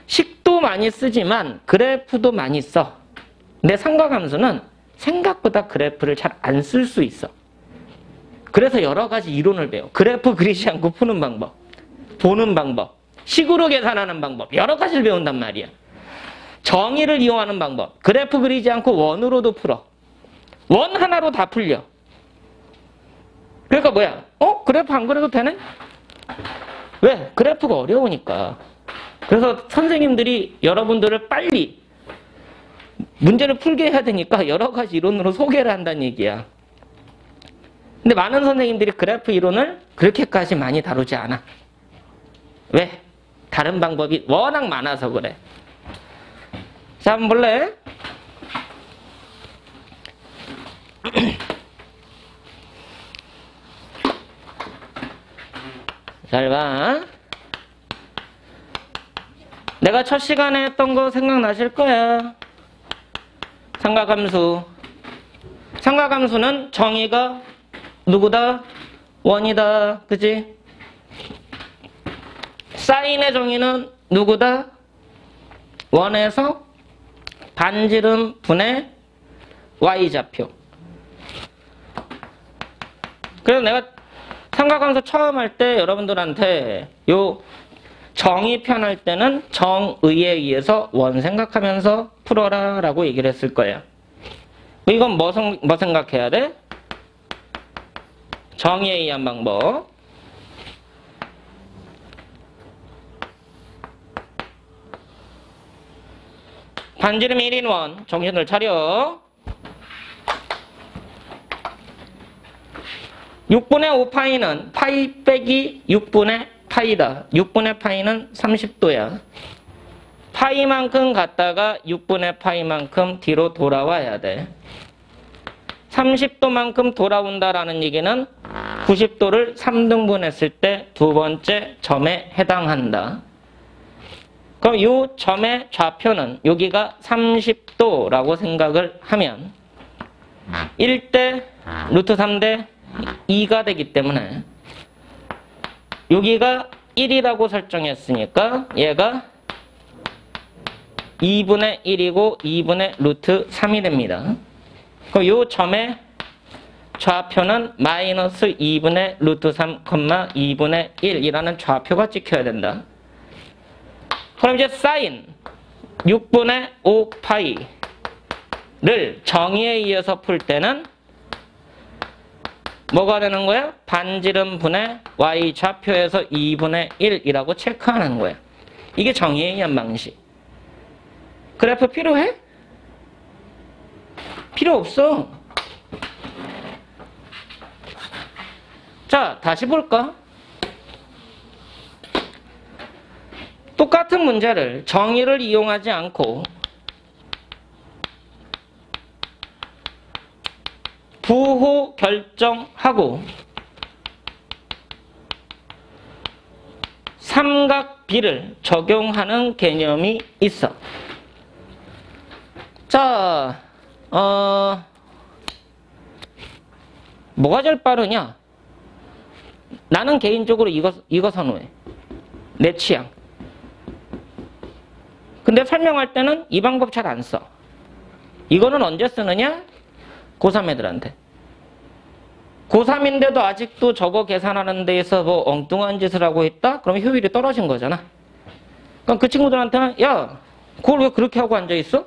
식도 많이 쓰지만 그래프도 많이 써. 근데 삼각함수는 생각보다 그래프를 잘 안 쓸 수 있어. 그래서 여러 가지 이론을 배워. 그래프 그리지 않고 푸는 방법, 보는 방법, 식으로 계산하는 방법 여러 가지를 배운단 말이야. 정의를 이용하는 방법. 그래프 그리지 않고 원으로도 풀어. 원 하나로 다 풀려. 그러니까 뭐야? 그래프 안 그려도 되네? 왜? 그래프가 어려우니까. 그래서 선생님들이 여러분들을 빨리 문제를 풀게 해야 되니까 여러 가지 이론으로 소개를 한다는 얘기야. 근데 많은 선생님들이 그래프 이론을 그렇게까지 많이 다루지 않아. 왜? 다른 방법이 워낙 많아서 그래. 자, 한번 볼래? 잘 봐. 내가 첫 시간에 했던 거 생각나실 거야. 삼각함수. 삼각함수는 정의가 누구다? 원이다. 그치? 사인의 정의는 누구다? 원에서 반지름 분의 y좌표. 그래서 내가 삼각함수 처음 할 때 여러분들한테 요 정의 편할 때는 정의에 의해서 원 생각하면서 풀어라 라고 얘기를 했을 거예요. 이건 뭐 생각해야 돼? 정의에 의한 방법. 반지름 1인 원. 정신을 차려. 6분의 5파이는 파이 빼기 6분의 파이다. 6분의 파이는 30도야. 파이만큼 갔다가 6분의 파이만큼 뒤로 돌아와야 돼. 30도만큼 돌아온다라는 얘기는 90도를 3등분 했을 때 두 번째 점에 해당한다. 그럼 이 점의 좌표는 여기가 30도라고 생각을 하면 1대 루트 3대 2가 되기 때문에 여기가 1이라고 설정했으니까 얘가 2분의 1이고 2분의 루트 3이 됩니다. 그럼 이 점의 좌표는 마이너스 2분의 루트 3, 2분의 1이라는 좌표가 찍혀야 된다. 그럼 이제 사인 6분의 5파이를 정의에 의해서 풀 때는 뭐가 되는 거야? 반지름 분의 y 좌표에서 2분의 1이라고 체크하는 거야. 이게 정의에 의한 방식. 그래프 필요해? 필요 없어. 자, 다시 볼까? 똑같은 문제를 정의를 이용하지 않고 부호 결정하고 삼각비를 적용하는 개념이 있어. 자, 뭐가 제일 빠르냐? 나는 개인적으로 이거 선호해. 내 취향. 근데 설명할 때는 이 방법 잘 안 써. 이거는 언제 쓰느냐? 고3 애들한테. 고3인데도 아직도 저거 계산하는 데에서 뭐 엉뚱한 짓을 하고 있다? 그럼 효율이 떨어진 거잖아. 그럼 그 친구들한테는 야, 그걸 왜 그렇게 하고 앉아있어?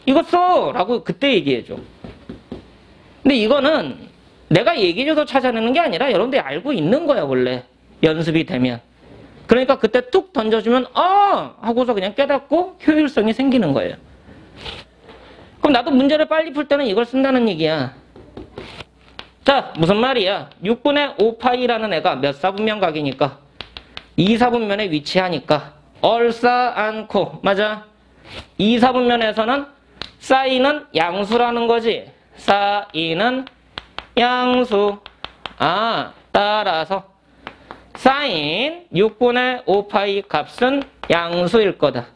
이거 써! 라고 그때 얘기해줘. 근데 이거는 내가 얘기해줘서 찾아내는 게 아니라 여러분들이 알고 있는 거야, 원래. 연습이 되면. 그러니까 그때 뚝 던져주면 하고서 그냥 깨닫고 효율성이 생기는 거예요. 그럼 나도 문제를 빨리 풀 때는 이걸 쓴다는 얘기야. 자, 무슨 말이야? 6분의 5파이라는 애가 몇 사분면각이니까? 2사분면에 위치하니까 얼싸안고, 맞아? 2사분면에서는 사인은 양수라는 거지. 사인은 양수. 따라서 사인 6분의 5파이 값은 양수일 거다.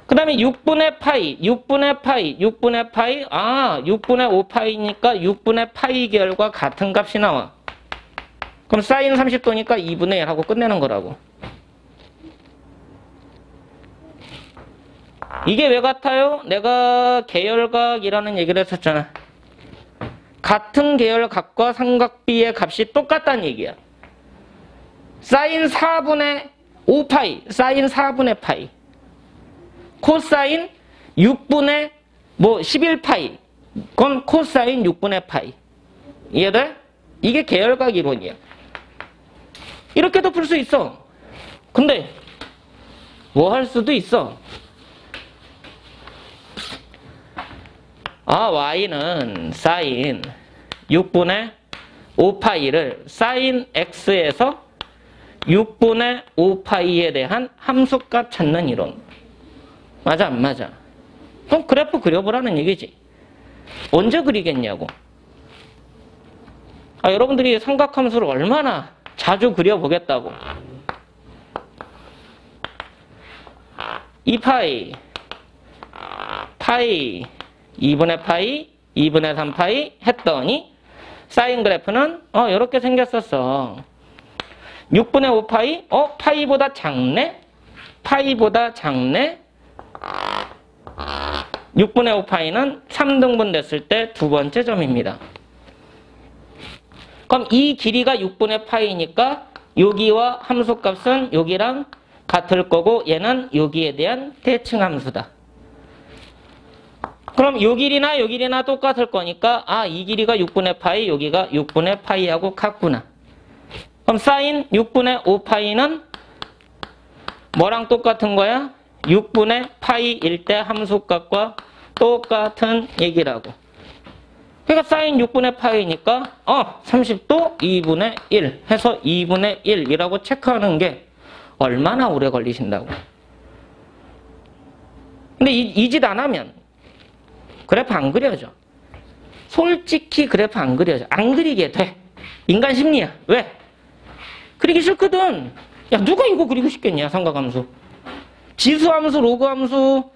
그 다음에 6분의 파이, 6분의 파이, 6분의 파이, 6분의 5파이니까 6분의 파이 계열과 같은 값이 나와. 그럼 사인 30도니까 2분의 1 하고 끝내는 거라고. 이게 왜 같아요? 내가 계열각이라는 얘기를 했었잖아. 같은 계열각과 삼각비의 값이 똑같다는 얘기야. 사인 4분의 5파이, 사인 4분의 파이. 코사인 6분의 11파이. 그건 코사인 6분의 파이. 이해돼? 이게 계열각 이론이야. 이렇게도 풀 수 있어. 근데 뭐 할 수도 있어. y는 사인 6분의 5파이를 사인 x에서 6분의 5파이에 대한 함수값 찾는 이론. 맞아, 안 맞아? 그럼 그래프 그려보라는 얘기지. 언제 그리겠냐고. 여러분들이 삼각함수를 얼마나 자주 그려보겠다고. 2파이, 파이, 2분의 파이, 2분의 3파이 했더니 사인 그래프는 이렇게 생겼었어. 6분의 5파이? 파이보다 작네? 파이보다 작네? 6분의 5파이는 3등분 됐을 때 두 번째 점입니다. 그럼 이 길이가 6분의 파이니까 여기와 함수값은 여기랑 같을 거고 얘는 여기에 대한 대칭함수다. 그럼 요 길이나 요 길이나 똑같을 거니까 이 길이가 6분의 파이, 여기가 6분의 파이하고 같구나. 그럼 사인 6분의 5파이는 뭐랑 똑같은 거야? 6분의 파이일 때 함수값과 똑같은 얘기라고. 그러니까 사인 6분의 파이니까 30도 2분의 1 해서 2분의 1이라고 체크하는 게 얼마나 오래 걸리신다고. 근데 이 짓 안 하면 그래프 안 그려져. 솔직히 그래프 안 그려져. 안 그리게 돼. 인간 심리야. 왜? 그리기 싫거든. 야, 누가 이거 그리고 싶겠냐, 삼각함수. 지수함수, 로그함수,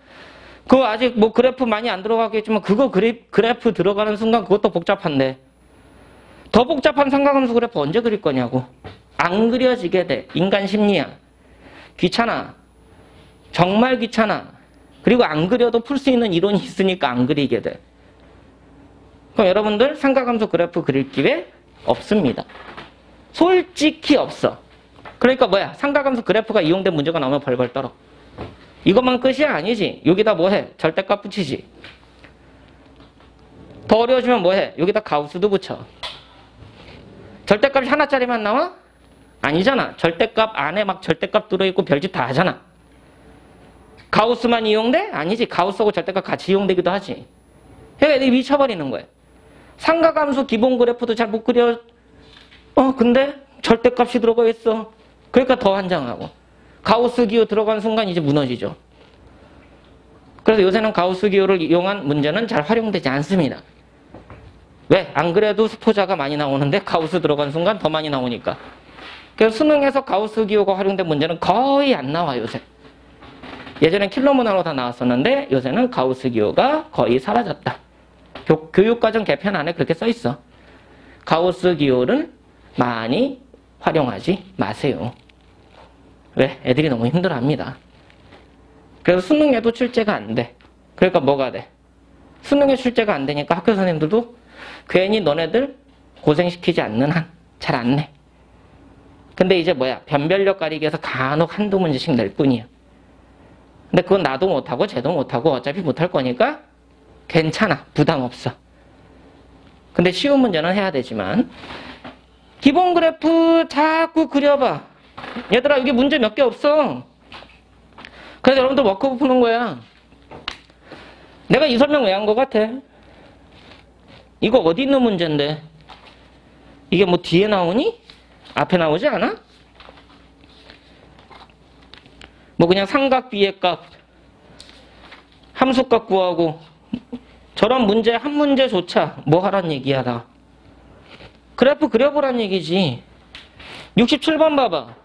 그거 아직 뭐 그래프 많이 안 들어가겠지만 그거 그래프 들어가는 순간 그것도 복잡한데. 더 복잡한 삼각함수 그래프 언제 그릴 거냐고. 안 그려지게 돼. 인간 심리야. 귀찮아. 정말 귀찮아. 그리고 안 그려도 풀 수 있는 이론이 있으니까 안 그리게 돼. 그럼 여러분들 삼각함수 그래프 그릴 기회 없습니다. 솔직히 없어. 그러니까 뭐야? 삼각함수 그래프가 이용된 문제가 나오면 벌벌 떨어. 이것만 끝이야? 아니지. 여기다 뭐해? 절대값 붙이지. 더 어려워지면 뭐해? 여기다 가우스도 붙여. 절대값이 하나짜리만 나와? 아니잖아. 절대값 안에 막 절대값 들어있고 별짓 다 하잖아. 가우스만 이용돼? 아니지. 가우스하고 절대값 같이 이용되기도 하지. 그러니까 애들이 미쳐버리는 거야. 삼각함수 기본 그래프도 잘 못 그려. 근데 절대값이 들어가 있어. 그러니까 더 환장하고. 가우스 기호 들어간 순간 이제 무너지죠. 그래서 요새는 가우스 기호를 이용한 문제는 잘 활용되지 않습니다. 왜? 안 그래도 수포자가 많이 나오는데 가우스 들어간 순간 더 많이 나오니까. 그래서 수능에서 가우스 기호가 활용된 문제는 거의 안 나와 요새. 예전엔 킬러문화로 다 나왔었는데 요새는 가우스 기호가 거의 사라졌다. 교육과정 개편 안에 그렇게 써 있어. 가우스 기호를 많이 활용하지 마세요. 왜? 애들이 너무 힘들어합니다. 그래서 수능에도 출제가 안 돼. 그러니까 뭐가 돼? 수능에 출제가 안 되니까 학교 선생님들도 괜히 너네들 고생시키지 않는 한 잘 안 내. 근데 이제 뭐야? 변별력 가리기 위해서 간혹 한두 문제씩 낼 뿐이야. 근데 그건 나도 못하고 쟤도 못하고 어차피 못할 거니까 괜찮아. 부담 없어. 근데 쉬운 문제는 해야 되지만 기본 그래프 자꾸 그려봐. 얘들아 여기 문제 몇 개 없어. 그래서 여러분들 워크북 푸는 거야. 내가 이 설명 왜 한 거 같아? 이거 어디 있는 문제인데? 이게 뭐 뒤에 나오니? 앞에 나오지 않아? 뭐 그냥 삼각 비례값 함수값 구하고 저런 문제 한 문제조차 뭐 하란 얘기야 나. 그래프 그려보란 얘기지. 67번 봐봐.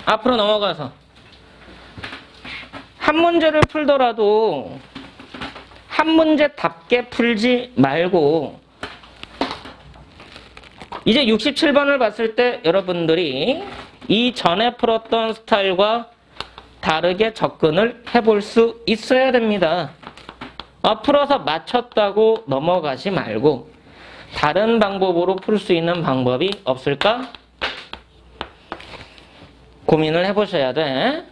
앞으로 넘어가서 한 문제를 풀더라도 한 문제답게 풀지 말고 이제 67번을 봤을 때 여러분들이 이전에 풀었던 스타일과 다르게 접근을 해볼 수 있어야 됩니다. 풀어서 맞췄다고 넘어가지 말고 다른 방법으로 풀 수 있는 방법이 없을까? 고민을 해보셔야 돼.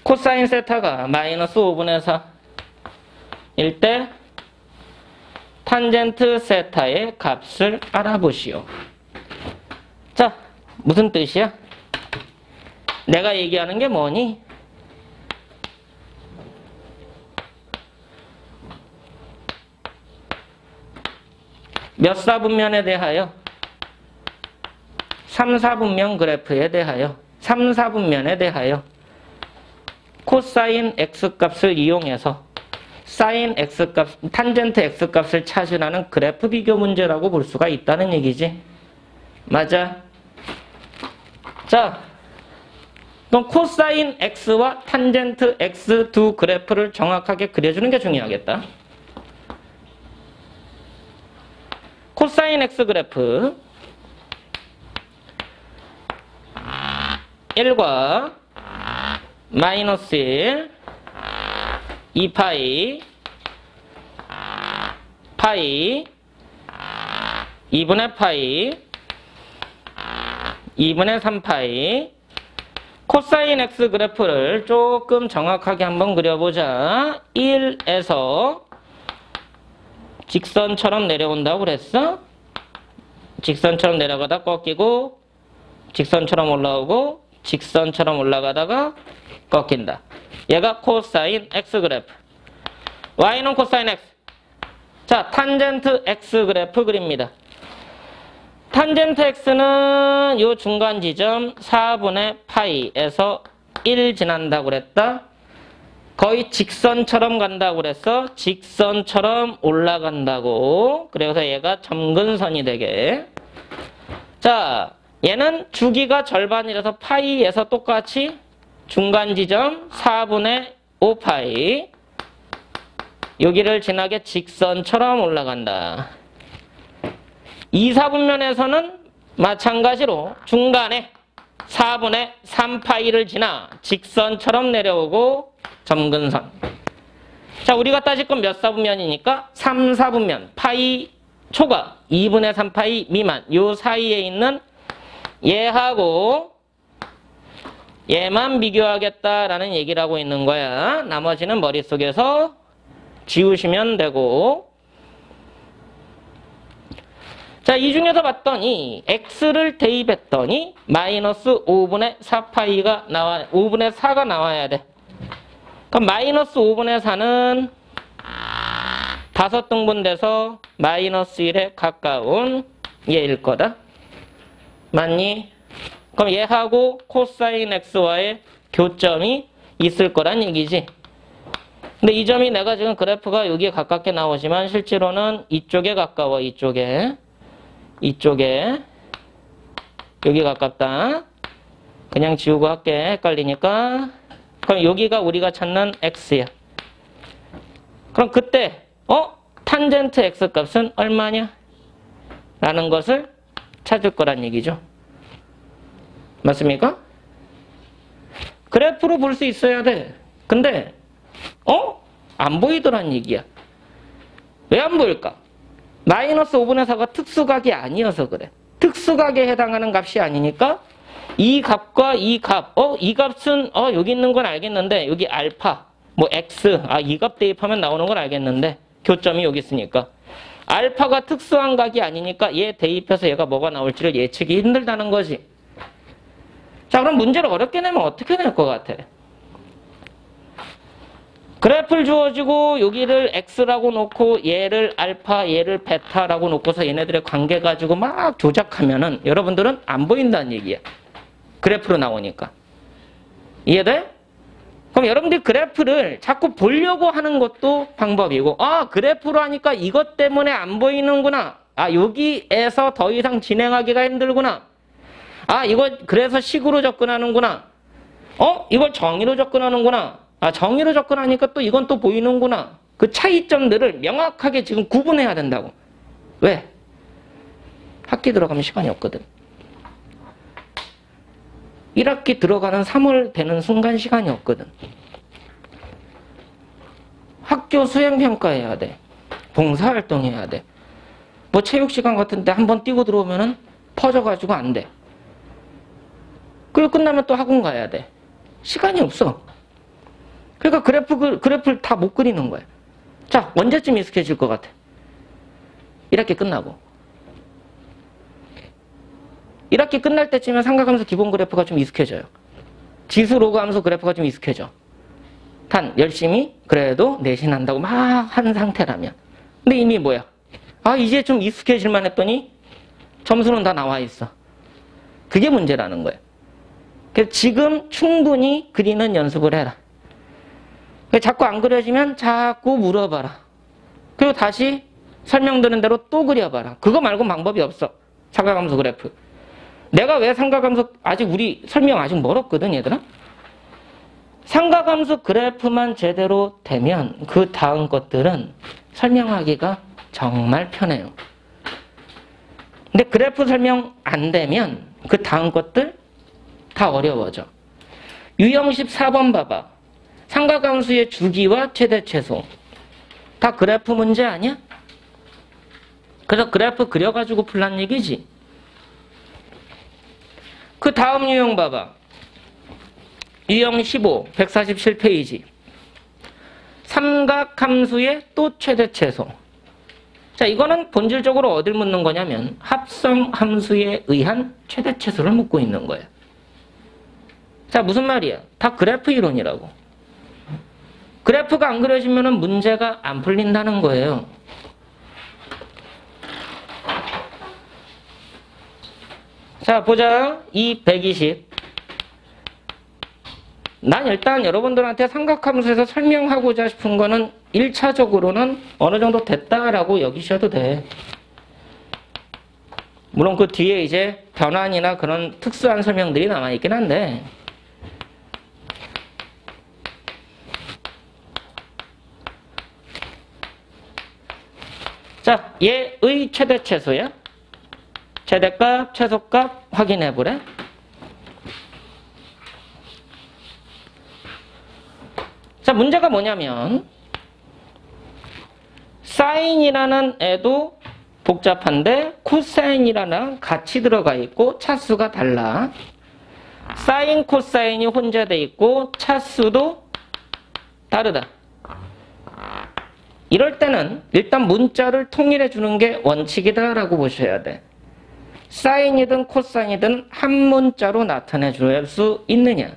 코사인 세타가 마이너스 5분의 4일 때 탄젠트 세타의 값을 알아보시오. 자, 무슨 뜻이야? 내가 얘기하는 게 뭐니? 몇 사분면에 대하여? 3, 4분면 그래프에 대하여 3, 4분면에 대하여 코사인 X값을 이용해서 사인 X값, 탄젠트 X값을 찾으라는 그래프 비교 문제라고 볼 수가 있다는 얘기지. 맞아. 자, 그럼 코사인 X와 탄젠트 X 두 그래프를 정확하게 그려주는 게 중요하겠다. 코사인 X 그래프 1과 마이너스 1, 2파이, 파이, 2분의 파이, 2분의 3파이, 코사인 X 그래프를 조금 정확하게 한번 그려보자. 1에서 직선처럼 내려온다고 그랬어? 직선처럼 내려가다 꺾이고, 직선처럼 올라오고, 직선처럼 올라가다가 꺾인다. 얘가 코사인 X 그래프. Y는 코사인 X. 자, 탄젠트 X 그래프 그립니다. 탄젠트 X는 요 중간 지점 4분의 파이에서 1 지난다고 그랬다. 거의 직선처럼 간다고 그랬어. 직선처럼 올라간다고. 그래서 얘가 점근선이 되게. 자, 얘는 주기가 절반이라서 파이에서 똑같이 중간 지점 4분의 5파이 여기를 지나게 직선처럼 올라간다. 2, 4분면에서는 마찬가지로 중간에 4분의 3파이를 지나 직선처럼 내려오고 점근선. 자, 우리가 따질 건 몇 사분면이니까 3, 4분면 파이 초과 2분의 3파이 미만 요 사이에 있는 얘하고 얘만 비교하겠다라는 얘기를 하고 있는 거야. 나머지는 머릿속에서 지우시면 되고. 자, 이 중에서 봤더니 x를 대입했더니 마이너스 5분의 4파이가 5분의 4가 나와야 돼. 그럼 마이너스 5분의 4는 5등분 돼서 마이너스 1에 가까운 얘일 거다. 맞니? 그럼 얘하고 코사인 x와의 교점이 있을 거란 얘기지. 근데 이 점이 내가 지금 그래프가 여기에 가깝게 나오지만 실제로는 이쪽에 가까워. 이쪽에 여기 가깝다. 그냥 지우고 할게. 헷갈리니까. 그럼 여기가 우리가 찾는 x야. 그럼 그때 탄젠트 x 값은 얼마냐? 라는 것을 찾을 거란 얘기죠. 맞습니까? 그래프로 볼 수 있어야 돼. 근데 안 보이더란 얘기야. 왜 안 보일까? 마이너스 5분의 4가 특수각이 아니어서 그래. 특수각에 해당하는 값이 아니니까 이 값과 이 값, 이 값은 여기 있는 건 알겠는데 여기 알파, 뭐 x, 이 값 대입하면 나오는 건 알겠는데 교점이 여기 있으니까 알파가 특수한 각이 아니니까 얘 대입해서 얘가 뭐가 나올지를 예측이 힘들다는 거지. 자, 그럼 문제를 어렵게 내면 어떻게 낼 것 같아? 그래프를 주어지고 여기를 x라고 놓고 얘를 알파, 얘를 베타라고 놓고서 얘네들의 관계 가지고 막 조작하면은 여러분들은 안 보인다는 얘기야. 그래프로 나오니까. 이해돼? 그럼 여러분들이 그래프를 자꾸 보려고 하는 것도 방법이고, 그래프로 하니까 이것 때문에 안 보이는구나. 여기에서 더 이상 진행하기가 힘들구나. 이거 그래서 식으로 접근하는구나. 이걸 정의로 접근하는구나. 정의로 접근하니까 또 이건 또 보이는구나. 그 차이점들을 명확하게 지금 구분해야 된다고. 왜? 학기 들어가면 시간이 없거든. 1학기 들어가는 3월 되는 순간 시간이 없거든. 학교 수행평가해야 돼. 봉사활동해야 돼. 뭐 체육시간 같은 데 한번 뛰고 들어오면은 퍼져가지고 안 돼. 그리고 끝나면 또 학원 가야 돼. 시간이 없어. 그러니까 그래프를 다 못 그리는 거야. 자, 언제쯤 익숙해질 것 같아? 1학기 끝나고. 1학기 끝날 때쯤에 삼각함수 기본 그래프가 좀 익숙해져요. 지수 로그 함수 그래프가 좀 익숙해져. 단 열심히 그래도 내신한다고 막 한 상태라면. 근데 이미 뭐야? 이제 좀 익숙해질만 했더니 점수는 다 나와 있어. 그게 문제라는 거예요. 그래서 지금 충분히 그리는 연습을 해라. 자꾸 안 그려지면 자꾸 물어봐라. 그리고 다시 설명드린 대로 또 그려봐라. 그거 말고 방법이 없어. 삼각함수 그래프. 내가 왜 삼각함수, 우리 설명 아직 멀었거든, 얘들아? 삼각함수 그래프만 제대로 되면 그 다음 것들은 설명하기가 정말 편해요. 근데 그래프 설명 안 되면 그 다음 것들 다 어려워져. 유형 14번 봐봐. 삼각함수의 주기와 최대 최소. 다 그래프 문제 아니야? 그래서 그래프 그려가지고 풀란 얘기지. 그 다음 유형 봐봐. 유형 15, 147페이지. 삼각함수의 또 최대 최소. 자, 이거는 본질적으로 어딜 묻는 거냐면 합성함수에 의한 최대 최소를 묻고 있는 거예요. 자, 무슨 말이야? 다 그래프 이론이라고. 그래프가 안 그려지면 문제가 안 풀린다는 거예요. 자, 보자. 이 120. 난 일단 여러분들한테 삼각함수에서 설명하고자 싶은 거는 1차적으로는 어느 정도 됐다라고 여기셔도 돼. 물론 그 뒤에 이제 변환이나 그런 특수한 설명들이 남아있긴 한데, 자, 얘의 최대 최소야. 최대값, 최소값 확인해보래. 자, 문제가 뭐냐면 사인이라는 애도 복잡한데 코사인이라는 같이 들어가 있고 차수가 달라. 사인, 코사인이 혼재돼 있고 차수도 다르다. 이럴 때는 일단 문자를 통일해 주는 게 원칙이다라고 보셔야 돼. 사인이든 코사인이든 한 문자로 나타내 줄 수 있느냐.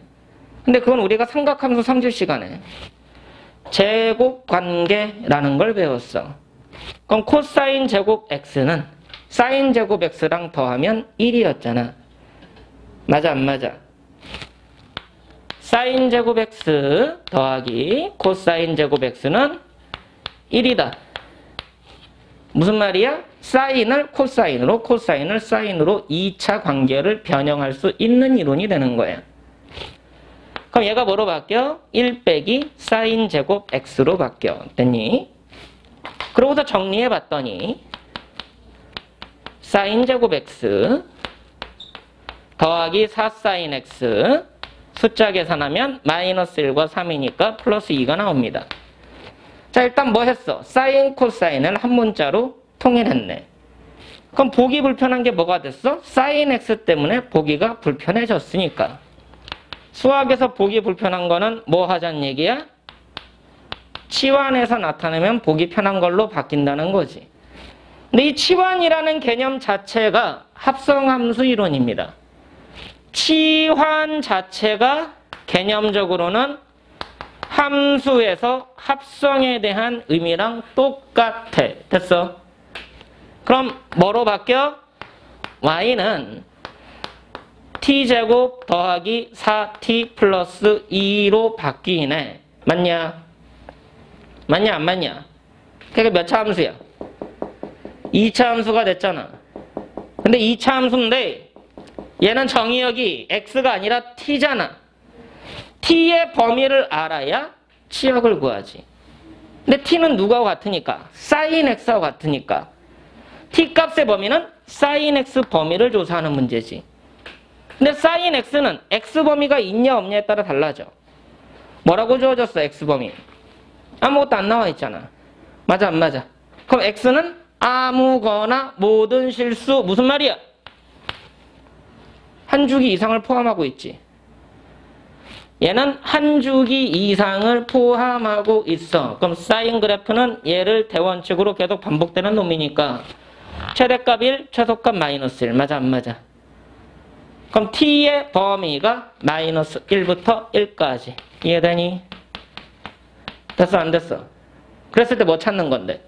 근데 그건 우리가 삼각함수 3주 시간에 제곱 관계라는 걸 배웠어. 그럼 코사인 제곱 x는 사인 제곱 x랑 더하면 1이었잖아. 맞아 안 맞아? 사인 제곱 x 더하기 코사인 제곱 x는 1이다. 무슨 말이야? 사인을 코사인으로, 코사인을 사인으로 2차 관계를 변형할 수 있는 이론이 되는 거야. 그럼 얘가 뭐로 바뀌어? 1 빼기 사인 제곱 x로 바뀌어. 됐니? 그러고서 정리해 봤더니 사인 제곱 x 더하기 4 사인 x 숫자 계산하면 마이너스 1과 3이니까 플러스 2가 나옵니다. 자, 일단 뭐 했어? 사인 코사인을 한 문자로 통일했네. 그럼 보기 불편한 게 뭐가 됐어? 사인 x 때문에 보기가 불편해졌으니까. 수학에서 보기 불편한 거는 뭐 하자는 얘기야? 치환해서 나타내면 보기 편한 걸로 바뀐다는 거지. 근데 이 치환이라는 개념 자체가 합성함수 이론입니다. 치환 자체가 개념적으로는 함수에서 합성에 대한 의미랑 똑같아. 됐어? 그럼 뭐로 바뀌어? y는 t제곱 더하기 4t 플러스 2로 바뀌네. 맞냐? 맞냐 안 맞냐? 그게 몇 차 함수야? 2차 함수가 됐잖아. 근데 2차 함수인데 얘는 정의역이 x가 아니라 t잖아. t의 범위를 알아야 치역을 구하지. 근데 t는 누구하고 같으니까? sin x하고 같으니까 t 값의 범위는 sin x 범위를 조사하는 문제지. 근데 sin x는 x 범위가 있냐 없냐에 따라 달라져. 뭐라고 주어졌어 x 범위? 아무것도 안 나와 있잖아. 맞아 안 맞아? 그럼 x는 아무거나 모든 실수 무슨 말이야? 한 주기 이상을 포함하고 있지. 얘는 한 주기 이상을 포함하고 있어. 그럼 사인 그래프는 얘를 대원칙으로 계속 반복되는 놈이니까 최대값 1, 최소값 마이너스 1. 맞아 안 맞아? 그럼 t의 범위가 마이너스 1부터 1까지. 이해되니? 됐어 안 됐어? 그랬을 때 뭐 찾는 건데?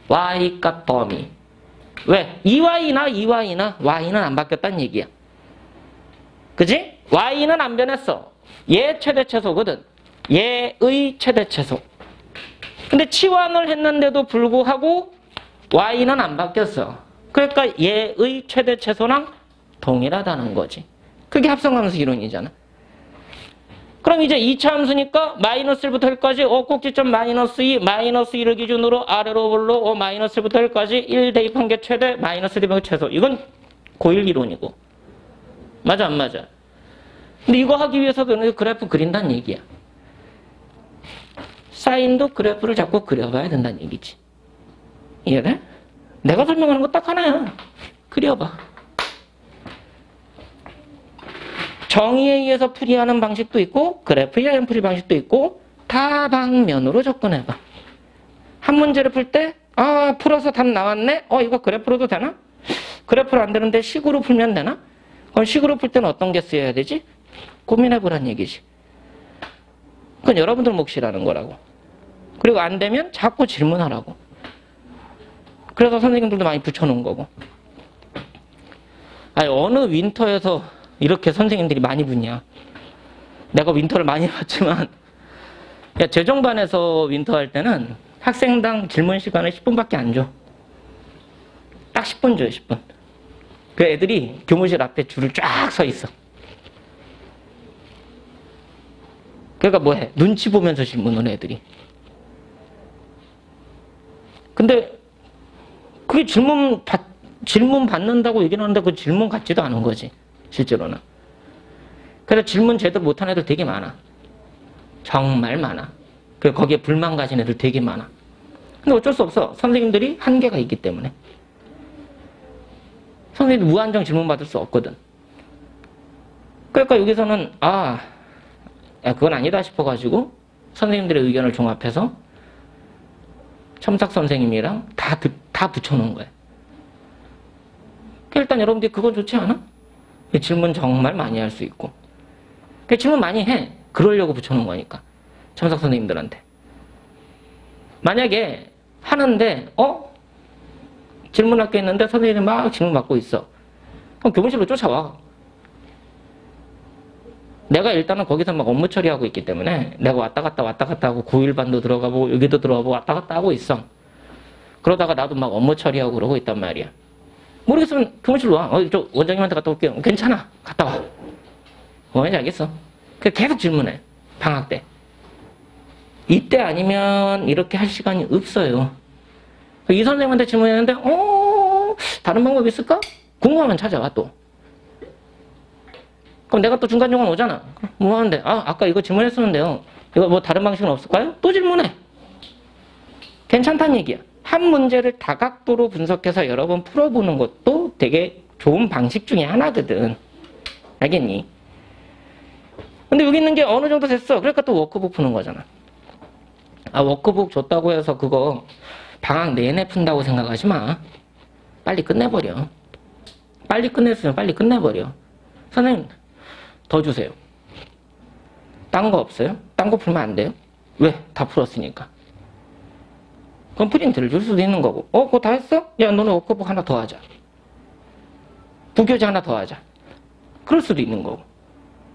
y값 범위. 왜? 2y나 y는 안 바뀌었다는 얘기야. 그지? y는 안 변했어. 얘 최대최소거든. 얘의 최대최소. 근데 치환을 했는데도 불구하고 y는 안 바뀌었어. 그러니까 얘의 최대최소랑 동일하다는 거지. 그게 합성함수 이론이잖아. 그럼 이제 2차 함수니까 마이너스 1부터 1까지 꼭지점 마이너스 2, 마이너스 1을 기준으로 아래로 올라 마이너스 1부터 1까지 1 대입한 게 최대, 마이너스 대입한 게 최소. 이건 고1 이론이고. 맞아 안 맞아? 근데 이거 하기 위해서도 그래프 그린다는 얘기야. 사인도 그래프를 자꾸 그려봐야 된다는 얘기지. 이해돼? 내가 설명하는 거 딱 하나야. 그려봐. 정의에 의해서 풀이하는 방식도 있고 그래프에 의한 풀이 방식도 있고 다방면으로 접근해봐. 한 문제를 풀 때 풀어서 답 나왔네? 이거 그래프로도 되나? 그래프로 안 되는데 식으로 풀면 되나? 그럼 식으로 풀 때는 어떤 게 쓰여야 되지? 고민해보란 얘기지. 그건 여러분들 몫이라는 거라고. 그리고 안 되면 자꾸 질문하라고. 그래서 선생님들도 많이 붙여놓은 거고. 아니, 어느 윈터에서 이렇게 선생님들이 많이 붙냐. 내가 윈터를 많이 봤지만 재정반에서 윈터 할 때는 학생당 질문 시간을 10분밖에 안 줘. 딱 10분 줘요. 10분. 그 애들이 교무실 앞에 줄을 쫙 서 있어. 그러니까 뭐해? 눈치 보면서 질문을 해, 애들이. 근데 그게 질문 받는다고 얘기를 하는데 그 질문 같지도 않은 거지. 실제로는. 그래서 질문 제대로 못한 애들 되게 많아. 정말 많아. 그리고 거기에 불만 가진 애들 되게 많아. 근데 어쩔 수 없어. 선생님들이 한계가 있기 때문에. 선생님들 무한정 질문 받을 수 없거든. 그러니까 여기서는 그건 아니다 싶어가지고 선생님들의 의견을 종합해서 첨삭 선생님이랑 다 붙여놓은 거야. 일단 여러분들이 그건 좋지 않아? 질문 정말 많이 할 수 있고. 질문 많이 해. 그러려고 붙여놓은 거니까. 첨삭 선생님들한테. 만약에 하는데 질문할 게 있는데 선생님이 막 질문 받고 있어. 그럼 교무실로 쫓아와. 내가 일단은 거기서 막 업무 처리하고 있기 때문에 내가 왔다 갔다 하고 9일반도 들어가고 여기도 들어가고 왔다 갔다 하고 있어. 그러다가 나도 막 업무 처리하고 그러고 있단 말이야. 모르겠으면 교무실로 와. 저 원장님한테 갔다 올게요. 괜찮아. 갔다 와. 뭔지 알겠어? 계속 질문해. 방학 때. 이때 아니면 이렇게 할 시간이 없어요. 이 선생님한테 질문했는데 다른 방법이 있을까? 궁금하면 찾아와 또. 그럼 내가 또 중간중간 오잖아. 뭐 하는데? 아까 이거 질문했었는데요. 이거 뭐 다른 방식은 없을까요? 또 질문해. 괜찮다는 얘기야. 한 문제를 다각도로 분석해서 여러 번 풀어보는 것도 되게 좋은 방식 중에 하나거든. 알겠니? 근데 여기 있는 게 어느 정도 됐어. 그러니까 또 워크북 푸는 거잖아. 워크북 줬다고 해서 그거 방학 내내 푼다고 생각하지 마. 빨리 끝내버려. 빨리 끝냈으면 빨리 끝내버려. 선생님, 더 주세요. 딴 거 없어요? 딴 거 풀면 안 돼요? 왜? 다 풀었으니까. 그럼 프린트를 줄 수도 있는 거고. 그거 다 했어? 야, 너네 워크북 하나 더 하자. 부교재 하나 더 하자. 그럴 수도 있는 거고.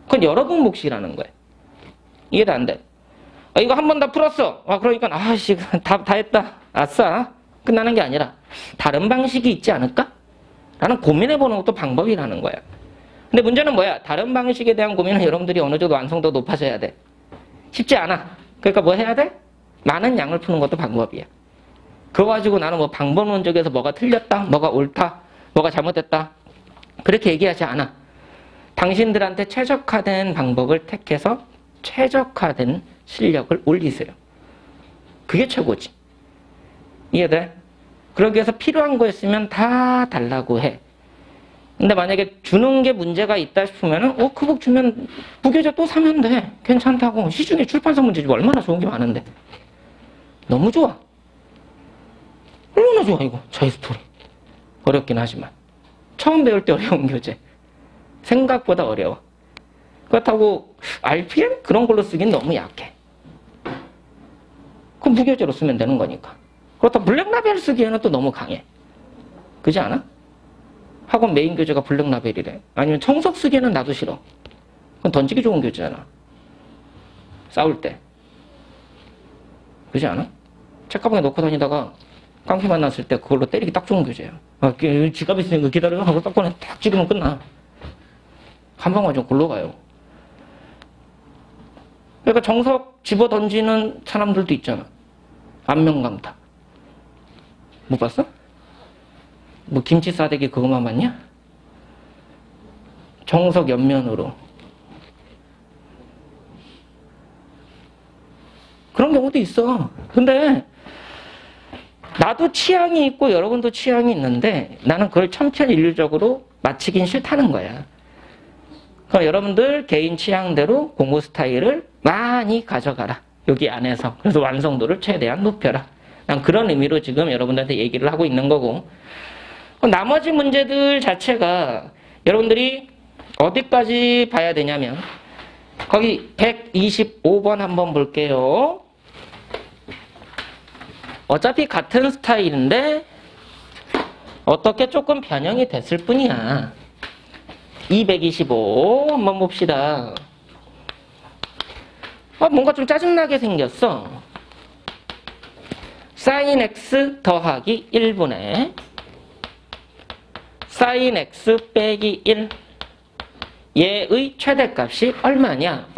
그건 여러 번 몫이라는 거야. 이해도 안 돼. 이거 한 번 다 풀었어. 그러니까 다 했다. 아싸. 끝나는 게 아니라 다른 방식이 있지 않을까? 라는 고민해보는 것도 방법이라는 거야. 근데 문제는 뭐야? 다른 방식에 대한 고민은 여러분들이 어느 정도 완성도가 높아져야 돼. 쉽지 않아. 그러니까 뭐 해야 돼? 많은 양을 푸는 것도 방법이야. 그거 가지고 나는 뭐 방법론적에서 뭐가 틀렸다, 뭐가 옳다, 뭐가 잘못됐다. 그렇게 얘기하지 않아. 당신들한테 최적화된 방법을 택해서 최적화된 실력을 올리세요. 그게 최고지. 이해돼? 그러기 위해서 필요한 거였으면 다 달라고 해. 근데 만약에 주는 게 문제가 있다 싶으면은 워크북 주면 부교재 또 사면 돼. 괜찮다고. 시중에 출판사 문제집 얼마나 좋은 게 많은데. 너무 좋아. 얼마나 좋아 이거. 자유스토리. 어렵긴 하지만. 처음 배울 때 어려운 교재. 생각보다 어려워. 그렇다고 RPM? 그런 걸로 쓰긴 너무 약해. 그럼 무교재로 쓰면 되는 거니까. 그렇다고 블랙라벨 쓰기에는 또 너무 강해. 그지 않아? 학원 메인 교재가 블랙라벨이래. 아니면 청석 쓰기에는 나도 싫어. 그건 던지기 좋은 교재잖아. 싸울 때. 그지 않아? 책가방에 넣고 다니다가 깡패 만났을 때 그걸로 때리기 딱 좋은 교재야. 지갑 있으니까 기다려 하고 딱 꺼내 딱 찍으면 끝나. 한 방만 좀 굴러가요. 그러니까 정석 집어 던지는 사람들도 있잖아. 안면강타. 못 봤어? 뭐 김치 싸대기 그것만 봤냐? 정석 옆면으로. 그런 경우도 있어. 근데 나도 취향이 있고 여러분도 취향이 있는데 나는 그걸 천편일률적으로 맞추긴 싫다는 거야. 그럼 여러분들 개인 취향대로 공부 스타일을 많이 가져가라. 여기 안에서. 그래서 완성도를 최대한 높여라. 난 그런 의미로 지금 여러분들한테 얘기를 하고 있는 거고. 나머지 문제들 자체가 여러분들이 어디까지 봐야 되냐면 거기 125번 한번 볼게요. 어차피 같은 스타일인데 어떻게 조금 변형이 됐을 뿐이야. 225 한번 봅시다. 뭔가 좀 짜증나게 생겼어. sin x 더하기 1분의 sin x 빼기 1 얘의 최대값이 얼마냐?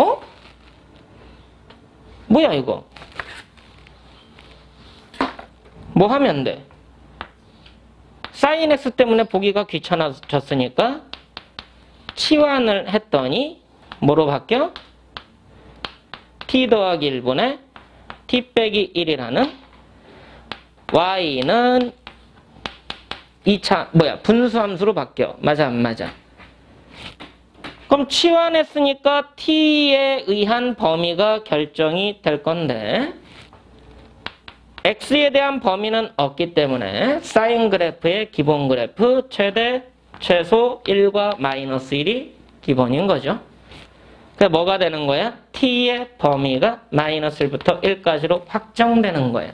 뭐야 이거? 뭐 하면 돼? sin x 때문에 보기가 귀찮아졌으니까 치환을 했더니 뭐로 바뀌어? t 더하기 1분의 t 빼기 1이라는 y는 2차 분수함수로 바뀌어. 맞아 안 맞아? 그럼 치환했으니까 t에 의한 범위가 결정이 될 건데 x에 대한 범위는 없기 때문에 사인 그래프의 기본 그래프 최대 최소 1과 마이너스 1이 기본인 거죠. 그래서 뭐가 되는 거야? t의 범위가 마이너스 1부터 1까지로 확정되는 거야.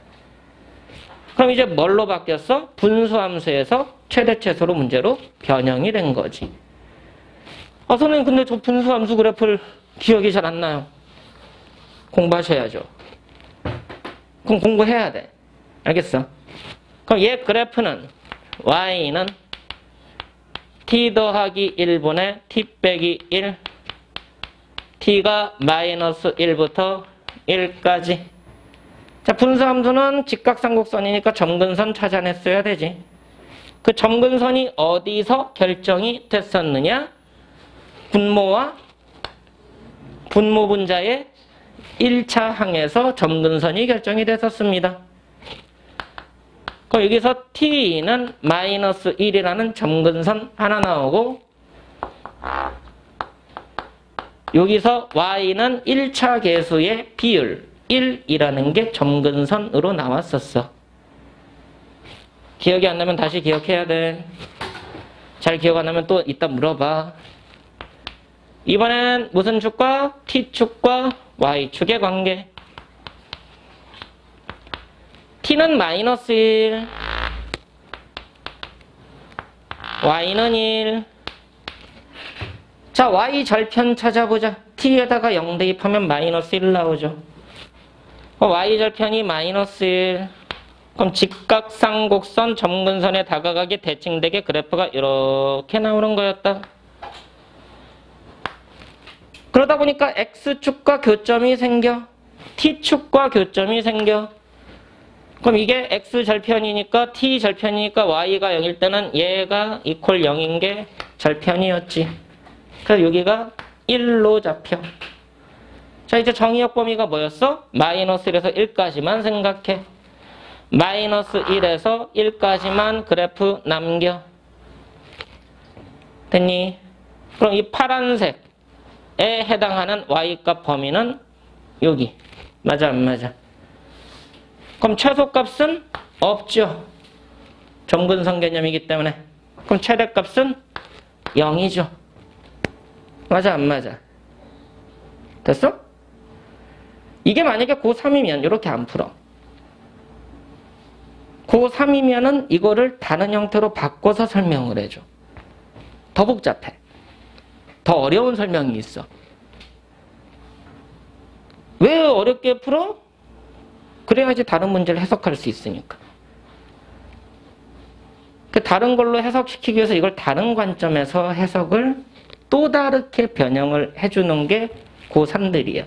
그럼 이제 뭘로 바뀌었어? 분수함수에서 최대 최소로 문제로 변형이 된 거지. 선생님 근데 저 분수함수 그래프를 기억이 잘 안 나요. 공부하셔야죠. 그럼 공부해야 돼. 알겠어? 그럼 얘 그래프는 y는 t 더하기 1분의 t 빼기 1 t가 마이너스 1부터 1까지. 자, 분수함수는 직각삼각선이니까 점근선 찾아냈어야 되지. 그 점근선이 어디서 결정이 됐었느냐? 분모와 분모 분자의 1차 항에서 점근선이 결정이 됐었습니다. 그럼 여기서 t는 마이너스 1이라는 점근선 하나 나오고, 여기서 y는 1차 계수의 비율 1이라는 게 점근선으로 나왔었어. 기억이 안 나면 다시 기억해야 돼. 잘 기억 안 나면 또 이따 물어봐. 이번엔 무슨 축과? t축과 y축의 관계. t는 마이너스 1, y는 1. 자, y 절편 찾아보자. t에다가 0 대입하면 마이너스 1 나오죠. y 절편이 마이너스 1. 그럼 직각상곡선 점근선에 다가가게 대칭되게 그래프가 이렇게 나오는 거였다. 그러다 보니까 x축과 교점이 생겨. t축과 교점이 생겨. 그럼 이게 x절편이니까 t절편이니까 y가 0일 때는 얘가 이퀄 0인 게 절편이었지. 그래서 여기가 1로 잡혀. 자, 이제 정의역 범위가 뭐였어? 마이너스 1에서 1까지만 생각해. 마이너스 1에서 1까지만 그래프 남겨. 됐니? 그럼 이 파란색에 해당하는 y값 범위는 여기. 맞아 안 맞아? 그럼 최소값은 없죠. 점근선 개념이기 때문에. 그럼 최대값은 0이죠. 맞아 안 맞아? 됐어? 이게 만약에 고3이면 이렇게 안 풀어. 고3이면은 이거를 다른 형태로 바꿔서 설명을 해줘. 더 복잡해. 더 어려운 설명이 있어. 왜 어렵게 풀어? 그래야지 다른 문제를 해석할 수 있으니까. 그 다른 걸로 해석시키기 위해서 이걸 다른 관점에서 해석을 또 다르게 변형을 해주는 게 고3들이야.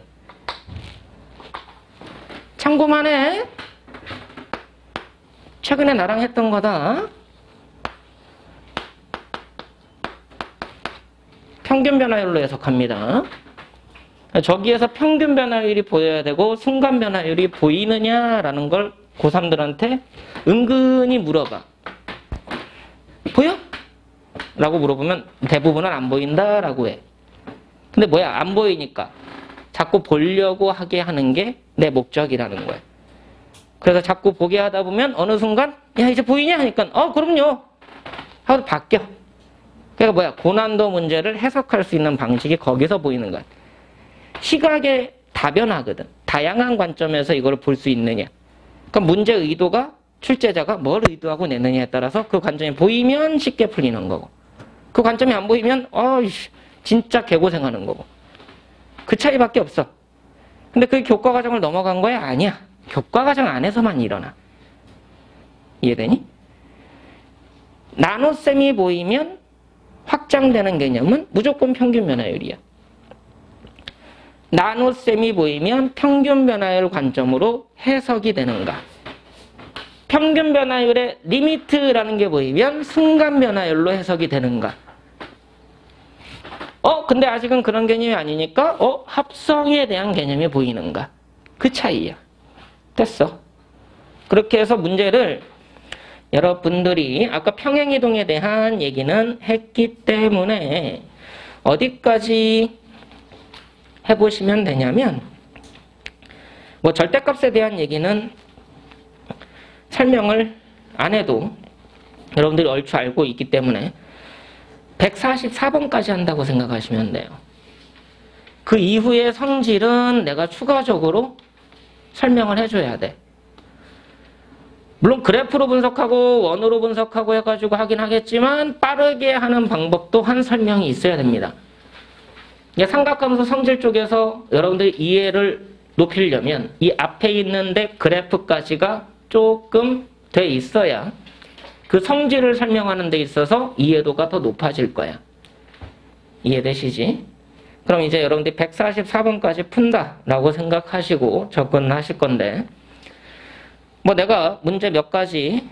참고만 해. 최근에 나랑 했던 거다. 평균 변화율로 해석합니다. 저기에서 평균 변화율이 보여야 되고 순간 변화율이 보이느냐라는 걸 고3들한테 은근히 물어봐. 보여? 라고 물어보면 대부분은 안 보인다라고 해. 근데 뭐야? 안 보이니까 자꾸 보려고 하게 하는 게 내 목적이라는 거야. 그래서 자꾸 보게 하다 보면 어느 순간 야 이제 보이냐 하니까 그럼요 하고 바뀌어. 그러니까 뭐야? 고난도 문제를 해석할 수 있는 방식이 거기서 보이는 거야. 시각의 다변화거든. 다양한 관점에서 이걸 볼 수 있느냐. 그러니까 문제 의도가 출제자가 뭘 의도하고 내느냐에 따라서 그 관점이 보이면 쉽게 풀리는 거고, 그 관점이 안 보이면 진짜 개고생하는 거고. 그 차이밖에 없어. 근데 그 교과 과정을 넘어간 거야? 아니야. 교과 과정 안에서만 일어나. 이해되니? 나눗셈이 보이면 확장되는 개념은 무조건 평균 변화율이야. 나눗셈이 보이면 평균 변화율 관점으로 해석이 되는가. 평균 변화율의 리미트라는 게 보이면 순간 변화율로 해석이 되는가. 근데 아직은 그런 개념이 아니니까 합성에 대한 개념이 보이는가. 그 차이야. 됐어. 그렇게 해서 문제를 여러분들이 아까 평행이동에 대한 얘기는 했기 때문에 어디까지 해보시면 되냐면, 뭐 절대값에 대한 얘기는 설명을 안 해도 여러분들이 얼추 알고 있기 때문에 144번까지 한다고 생각하시면 돼요. 그 이후의 성질은 내가 추가적으로 설명을 해줘야 돼. 물론 그래프로 분석하고 원으로 분석하고 해가지고 하긴 하겠지만 빠르게 하는 방법도 한 설명이 있어야 됩니다. 삼각함수 성질 쪽에서 여러분들이 이해를 높이려면 이 앞에 있는데 그래프까지가 조금 돼 있어야 그 성질을 설명하는 데 있어서 이해도가 더 높아질 거야. 이해되시지? 그럼 이제 여러분들이 144번까지 푼다라고 생각하시고 접근하실 건데, 뭐 내가 문제 몇 가지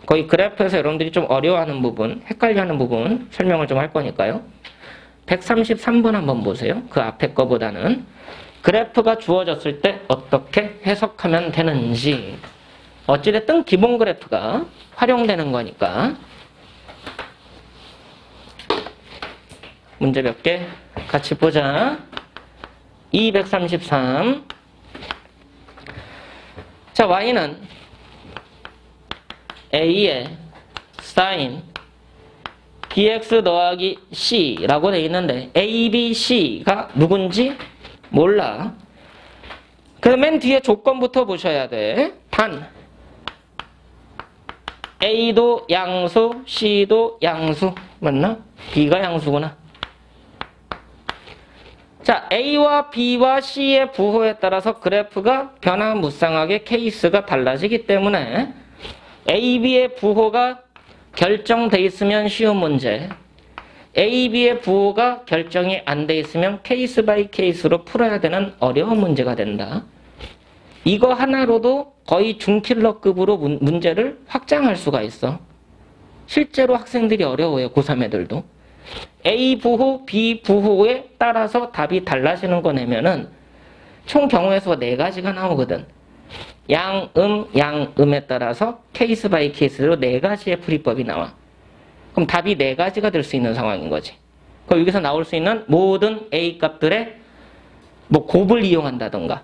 거의 그래프에서 여러분들이 좀 어려워하는 부분, 헷갈려하는 부분 설명을 좀 할 거니까요. 133번 한번 보세요. 그 앞에 거보다는 그래프가 주어졌을 때 어떻게 해석하면 되는지. 어찌됐든 기본 그래프가 활용되는 거니까. 문제 몇 개 같이 보자. 233. 자, y는 a의 sin bx 더하기 c라고 되어 있는데 a, b, c가 누군지 몰라. 그래서 맨 뒤에 조건부터 보셔야 돼. 단 a도 양수, c도 양수. 맞나? b가 양수구나. 자, a와 b와 c의 부호에 따라서 그래프가 변화무쌍하게 케이스가 달라지기 때문에 a, b의 부호가 결정돼 있으면 쉬운 문제, a, b의 부호가 결정이 안 돼 있으면 케이스 바이 케이스로 풀어야 되는 어려운 문제가 된다. 이거 하나로도 거의 중킬러급으로 문제를 확장할 수가 있어. 실제로 학생들이 어려워요. 고3 애들도. A 부호, B 부호에 따라서 답이 달라지는 거 내면은 총 경우의 수가 4가지가 나오거든. 양음에 따라서 케이스 바이 케이스로 4가지의 풀이법이 나와. 그럼 답이 4가지가 될 수 있는 상황인 거지. 그럼 여기서 나올 수 있는 모든 A 값들의 뭐 곱을 이용한다던가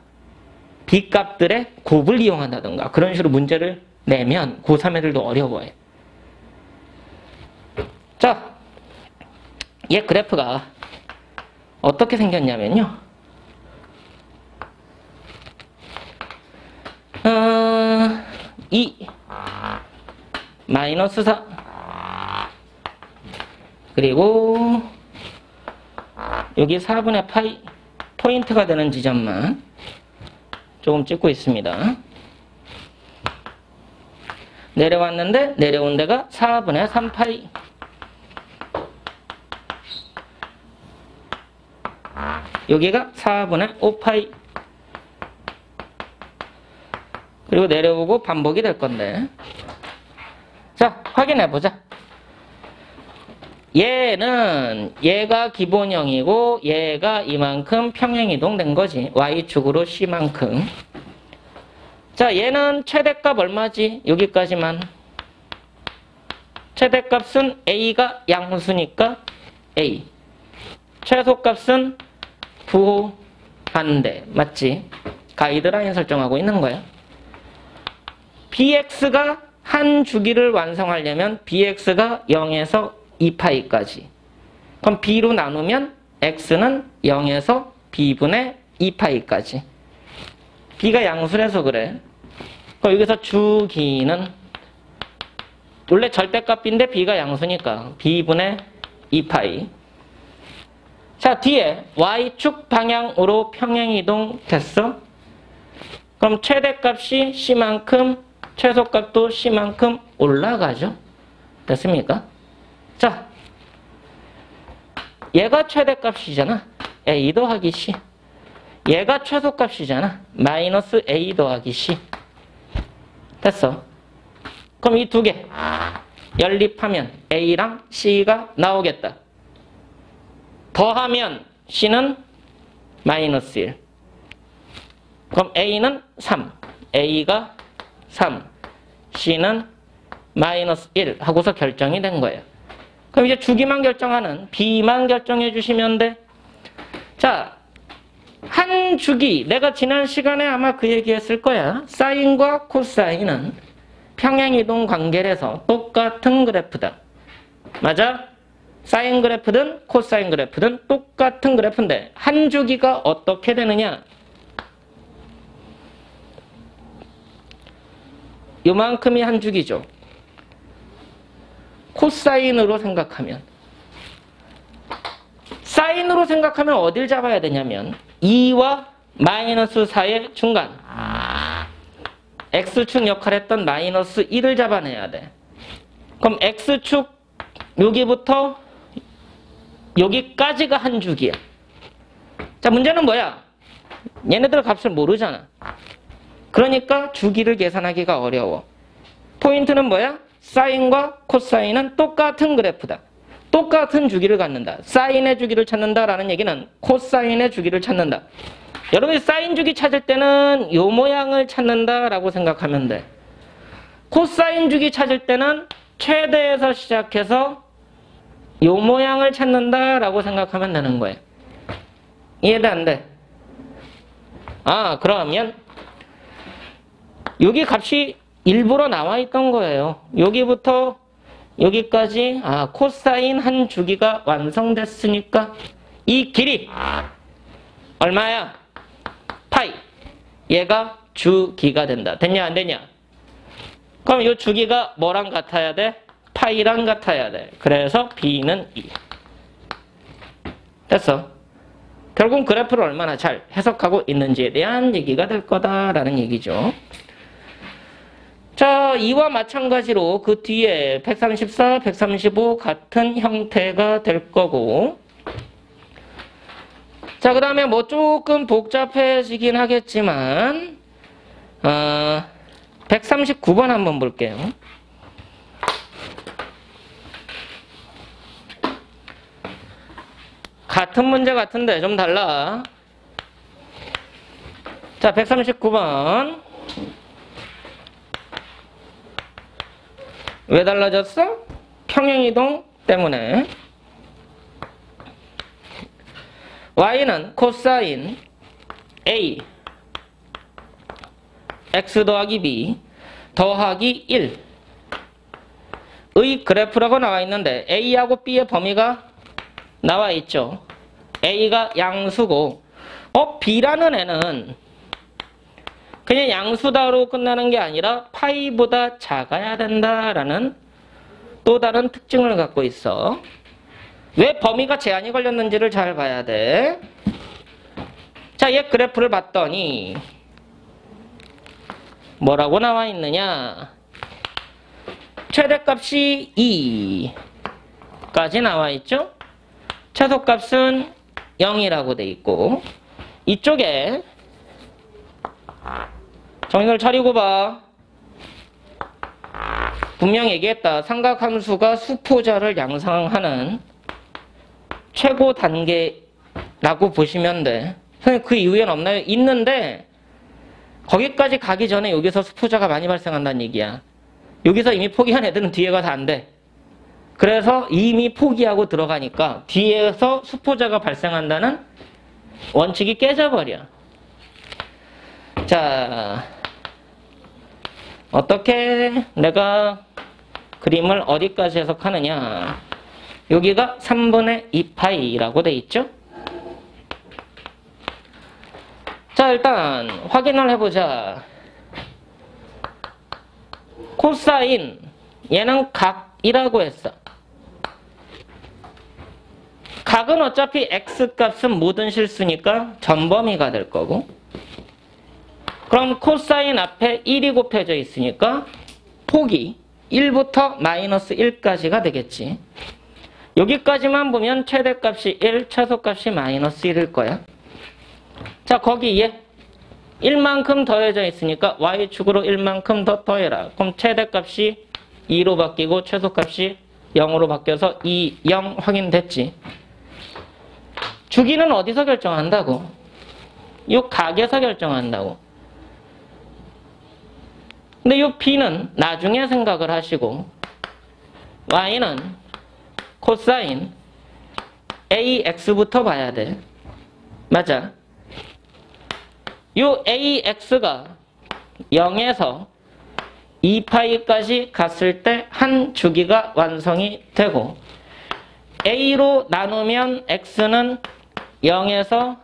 B 값들의 곱을 이용한다던가 그런 식으로 문제를 내면 고3 애들도 어려워해. 자, 얘 그래프가 어떻게 생겼냐면요. 마이너스 4 그리고 여기 4분의 파이 포인트가 되는 지점만 조금 찍고 있습니다. 내려왔는데 내려온 데가 4분의 3파이 여기가 4분의 5파이 그리고 내려오고 반복이 될 건데, 자, 확인해보자. 얘가 기본형이고 얘가 이만큼 평행이동 된 거지. y축으로 c만큼. 자, 얘는 최대값 얼마지? 여기까지만. 최대값은 a가 양수니까 a. 최소값은 부호 반대. 맞지? 가이드라인 설정하고 있는 거야. bx가 한 주기를 완성하려면 bx가 0에서 2파이까지. 그럼 b로 나누면 x는 0에서 b분의 2파이까지. b가 양수라서 그래. 그럼 여기서 주기는 원래 절대값인데 b가 양수니까 b분의 2파이. 자, 뒤에 y축 방향으로 평행이동 됐어? 그럼 최대값이 c만큼 최소값도 c만큼 올라가죠? 됐습니까? 자, 얘가 최대값이잖아. a 더하기 c. 얘가 최소값이잖아. 마이너스 a 더하기 c. 됐어. 그럼 이 두 개 연립하면 a랑 c가 나오겠다. 더하면 c는 마이너스 1. 그럼 a는 3. a가 3. c는 마이너스 1 하고서 결정이 된 거예요. 그럼 이제 주기만 결정하는 b만 결정해 주시면 돼. 자, 한 주기, 내가 지난 시간에 아마 그 얘기했을 거야. 사인과 코사인은 평행이동 관계에서 똑같은 그래프다. 맞아? 사인 그래프든 코사인 그래프든 똑같은 그래프인데 한 주기가 어떻게 되느냐? 요만큼이 한 주기죠. 코사인으로 생각하면, 사인으로 생각하면 어딜 잡아야 되냐면 2와 마이너스 4의 중간, x축 역할을 했던 마이너스 1을 잡아내야 돼. 그럼 x축 여기부터 여기까지가 한 주기야. 자, 문제는 뭐야? 얘네들 값을 모르잖아. 그러니까 주기를 계산하기가 어려워. 포인트는 뭐야? 사인과 코사인은 똑같은 그래프다. 똑같은 주기를 갖는다. 사인의 주기를 찾는다라는 얘기는 코사인의 주기를 찾는다. 여러분이 사인 주기 찾을 때는 요 모양을 찾는다라고 생각하면 돼. 코사인 주기 찾을 때는 최대에서 시작해서 요 모양을 찾는다라고 생각하면 되는 거예요. 이해돼 안 돼? 그러면 여기 값이 일부러 나와 있던 거예요. 여기부터 여기까지 코사인 한 주기가 완성됐으니까 이 길이 얼마야? 파이. 얘가 주기가 된다. 됐냐 안 되냐? 그럼 이 주기가 뭐랑 같아야 돼? 파이랑 같아야 돼. 그래서 b는 2. 됐어. 결국 그래프를 얼마나 잘 해석하고 있는지에 대한 얘기가 될 거다라는 얘기죠. 자, 이와 마찬가지로 그 뒤에 134, 135 같은 형태가 될 거고, 자, 그 다음에 뭐 조금 복잡해지긴 하겠지만 139번 한번 볼게요. 같은 문제 같은데 좀 달라. 자, 139번. 왜 달라졌어? 평행이동 때문에. y는 코사인 a x 더하기 b 더하기 1의 그래프라고 나와 있는데 a하고 b의 범위가 나와 있죠. a가 양수고 b라는 애는 그냥 양수다로 끝나는 게 아니라 파이보다 작아야 된다라는 또 다른 특징을 갖고 있어. 왜 범위가 제한이 걸렸는지를 잘 봐야 돼. 자, 얘 그래프를 봤더니 뭐라고 나와 있느냐? 최대값이 2까지 나와 있죠? 최소값은 0이라고 돼 있고, 이쪽에 정신을 차리고 봐. 분명 얘기했다. 삼각함수가 수포자를 양상하는 최고 단계라고 보시면 돼. 선생님 그 이후엔 없나요? 있는데 거기까지 가기 전에 여기서 수포자가 많이 발생한다는 얘기야. 여기서 이미 포기한 애들은 뒤에 가서 안 돼. 그래서 이미 포기하고 들어가니까 뒤에서 수포자가 발생한다는 원칙이 깨져버려. 자, 어떻게 내가 그림을 어디까지 해석하느냐. 여기가 3분의 2파이라고 돼 있죠. 자, 일단 확인을 해보자. 코사인 얘는 각이라고 했어. 각은 어차피 x값은 모든 실수니까 전범위가 될 거고, 그럼 코사인 앞에 1이 곱해져 있으니까 폭이 1부터 마이너스 1까지가 되겠지. 여기까지만 보면 최대값이 1, 최소값이 마이너스 1일 거야. 자, 거기에 1만큼 더해져 있으니까 y축으로 1만큼 더 더해라. 그럼 최대값이 2로 바뀌고 최소값이 0으로 바뀌어서 2, 0 확인됐지. 주기는 어디서 결정한다고? 이 각에서 결정한다고. 근데 이 b는 나중에 생각을 하시고, y는 코사인 ax부터 봐야 돼. 맞아. 이 ax가 0에서 2파이까지 갔을 때 한 주기가 완성이 되고, a로 나누면 x는 0에서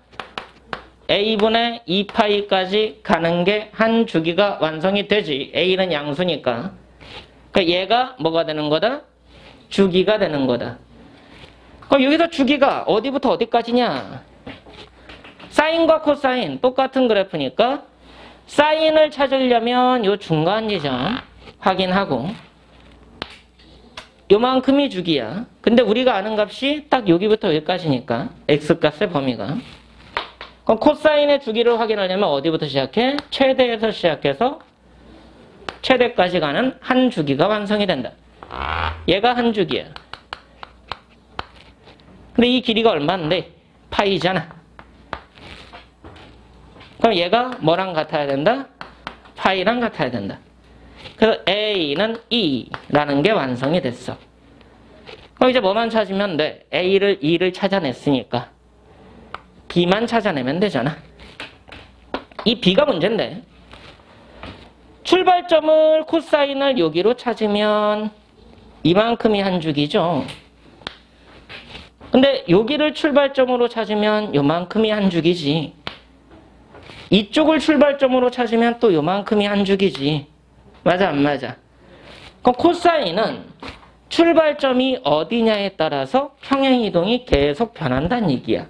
a분의 2파이까지 가는 게 한 주기가 완성이 되지. a는 양수니까. 그러니까 얘가 뭐가 되는 거다? 주기가 되는 거다. 그럼 여기서 주기가 어디부터 어디까지냐? 사인과 코사인 똑같은 그래프니까 사인을 찾으려면 요 중간 지점 확인하고, 요만큼이 주기야. 근데 우리가 아는 값이 딱 여기부터 여기까지니까 x값의 범위가. 그럼 코사인의 주기를 확인하려면 어디부터 시작해? 최대에서 시작해서 최대까지 가는 한 주기가 완성이 된다. 얘가 한 주기야. 근데 이 길이가 얼마인데? 파이잖아. 그럼 얘가 뭐랑 같아야 된다? 파이랑 같아야 된다. 그래서 A는 E라는 게 완성이 됐어. 그럼 이제 뭐만 찾으면 돼? A를 E를 찾아냈으니까 B만 찾아내면 되잖아. 이 B가 문제인데 출발점을 코사인을 여기로 찾으면 이만큼이 한 주기죠. 근데 여기를 출발점으로 찾으면 요만큼이 한 주기지. 이쪽을 출발점으로 찾으면 또 요만큼이 한 주기지. 맞아 안 맞아? 그럼 코사인은 출발점이 어디냐에 따라서 평행이동이 계속 변한다는 얘기야.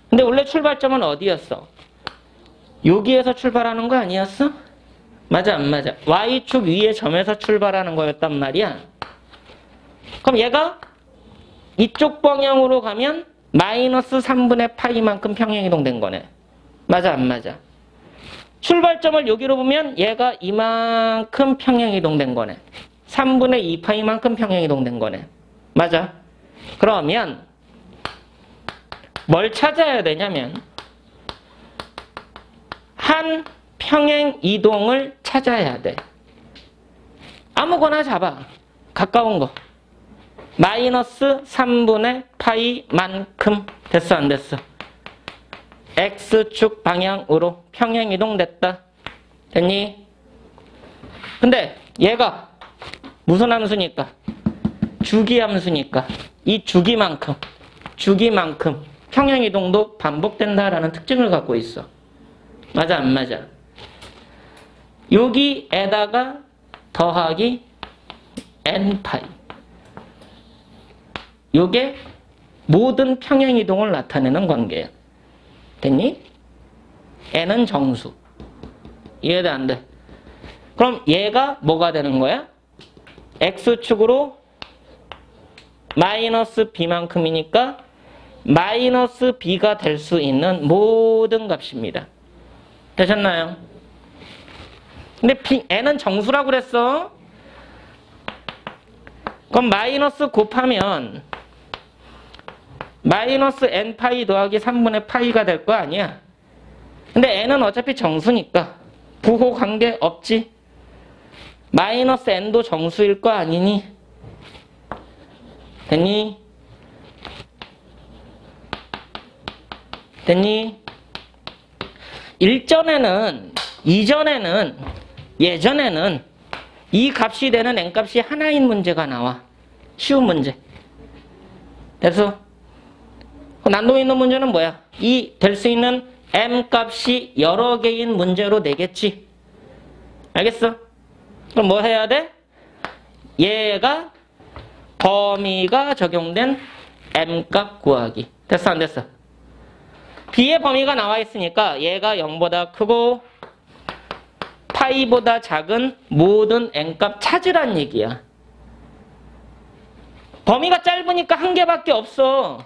근데 원래 출발점은 어디였어? 여기에서 출발하는 거 아니었어? 맞아 안 맞아? Y축 위의 점에서 출발하는 거였단 말이야. 그럼 얘가 이쪽 방향으로 가면 마이너스 3분의 파이만큼 평행이동 된 거네. 맞아 안 맞아? 출발점을 여기로 보면 얘가 이만큼 평행이동 된 거네. 3분의 2파이만큼 평행이동 된 거네. 맞아? 그러면 뭘 찾아야 되냐면 한 평행이동을 찾아야 돼. 아무거나 잡아. 가까운 거. 마이너스 3분의 파이만큼 됐어 안 됐어? X축 방향으로 평행이동 됐다. 됐니? 근데 얘가 무슨 함수니까? 주기함수니까 이 주기만큼 평행이동도 반복된다라는 특징을 갖고 있어. 맞아 안 맞아? 여기에다가 더하기 n파이. 요게 모든 평행이동을 나타내는 관계야. 됐니? n은 정수. 이해돼 안 돼? 그럼 얘가 뭐가 되는 거야? x축으로 마이너스 b만큼이니까 마이너스 b가 될 수 있는 모든 값입니다. 되셨나요? 근데 n은 정수라고 그랬어. 그럼 마이너스 곱하면 마이너스 n파이 더하기 3분의 파이가 될 거 아니야. 근데 n은 어차피 정수니까 부호 관계 없지. 마이너스 n도 정수일 거 아니니? 됐니? 됐니? 예전에는 이 값이 되는 n값이 하나인 문제가 나와. 쉬운 문제. 그래서 난도 있는 문제는 뭐야? 이 될 수 있는 m값이 여러 개인 문제로 내겠지. 알겠어? 그럼 뭐 해야 돼? 얘가 범위가 적용된 m값 구하기. 됐어 안 됐어? b의 범위가 나와 있으니까 얘가 0보다 크고 파이보다 작은 모든 n값 찾으란 얘기야. 범위가 짧으니까 한 개밖에 없어.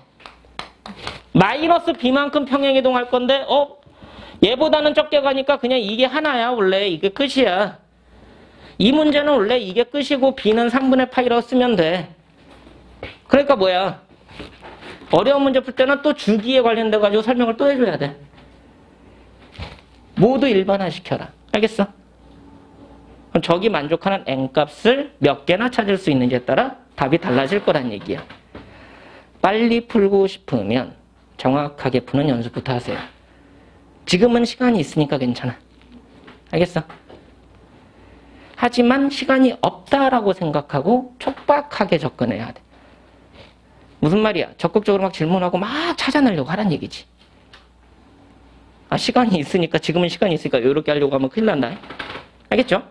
마이너스 b만큼 평행이동 할 건데 얘보다는 적게 가니까 그냥 이게 하나야. 원래 이게 끝이야. 이 문제는 원래 이게 끝이고 b는 3분의 파이라고 쓰면 돼. 그러니까 뭐야? 어려운 문제 풀 때는 또 주기에 관련돼 가지고 설명을 또 해줘야 돼. 모두 일반화시켜라. 알겠어? 그럼 저기 만족하는 n값을 몇 개나 찾을 수 있는지에 따라 답이 달라질 거란 얘기야. 빨리 풀고 싶으면 정확하게 푸는 연습부터 하세요. 지금은 시간이 있으니까 괜찮아. 알겠어? 하지만 시간이 없다라고 생각하고 촉박하게 접근해야 돼. 무슨 말이야? 적극적으로 막 질문하고 막 찾아내려고 하란 얘기지. 시간이 있으니까, 지금은 시간이 있으니까 이렇게 하려고 하면 큰일 난다. 알겠죠?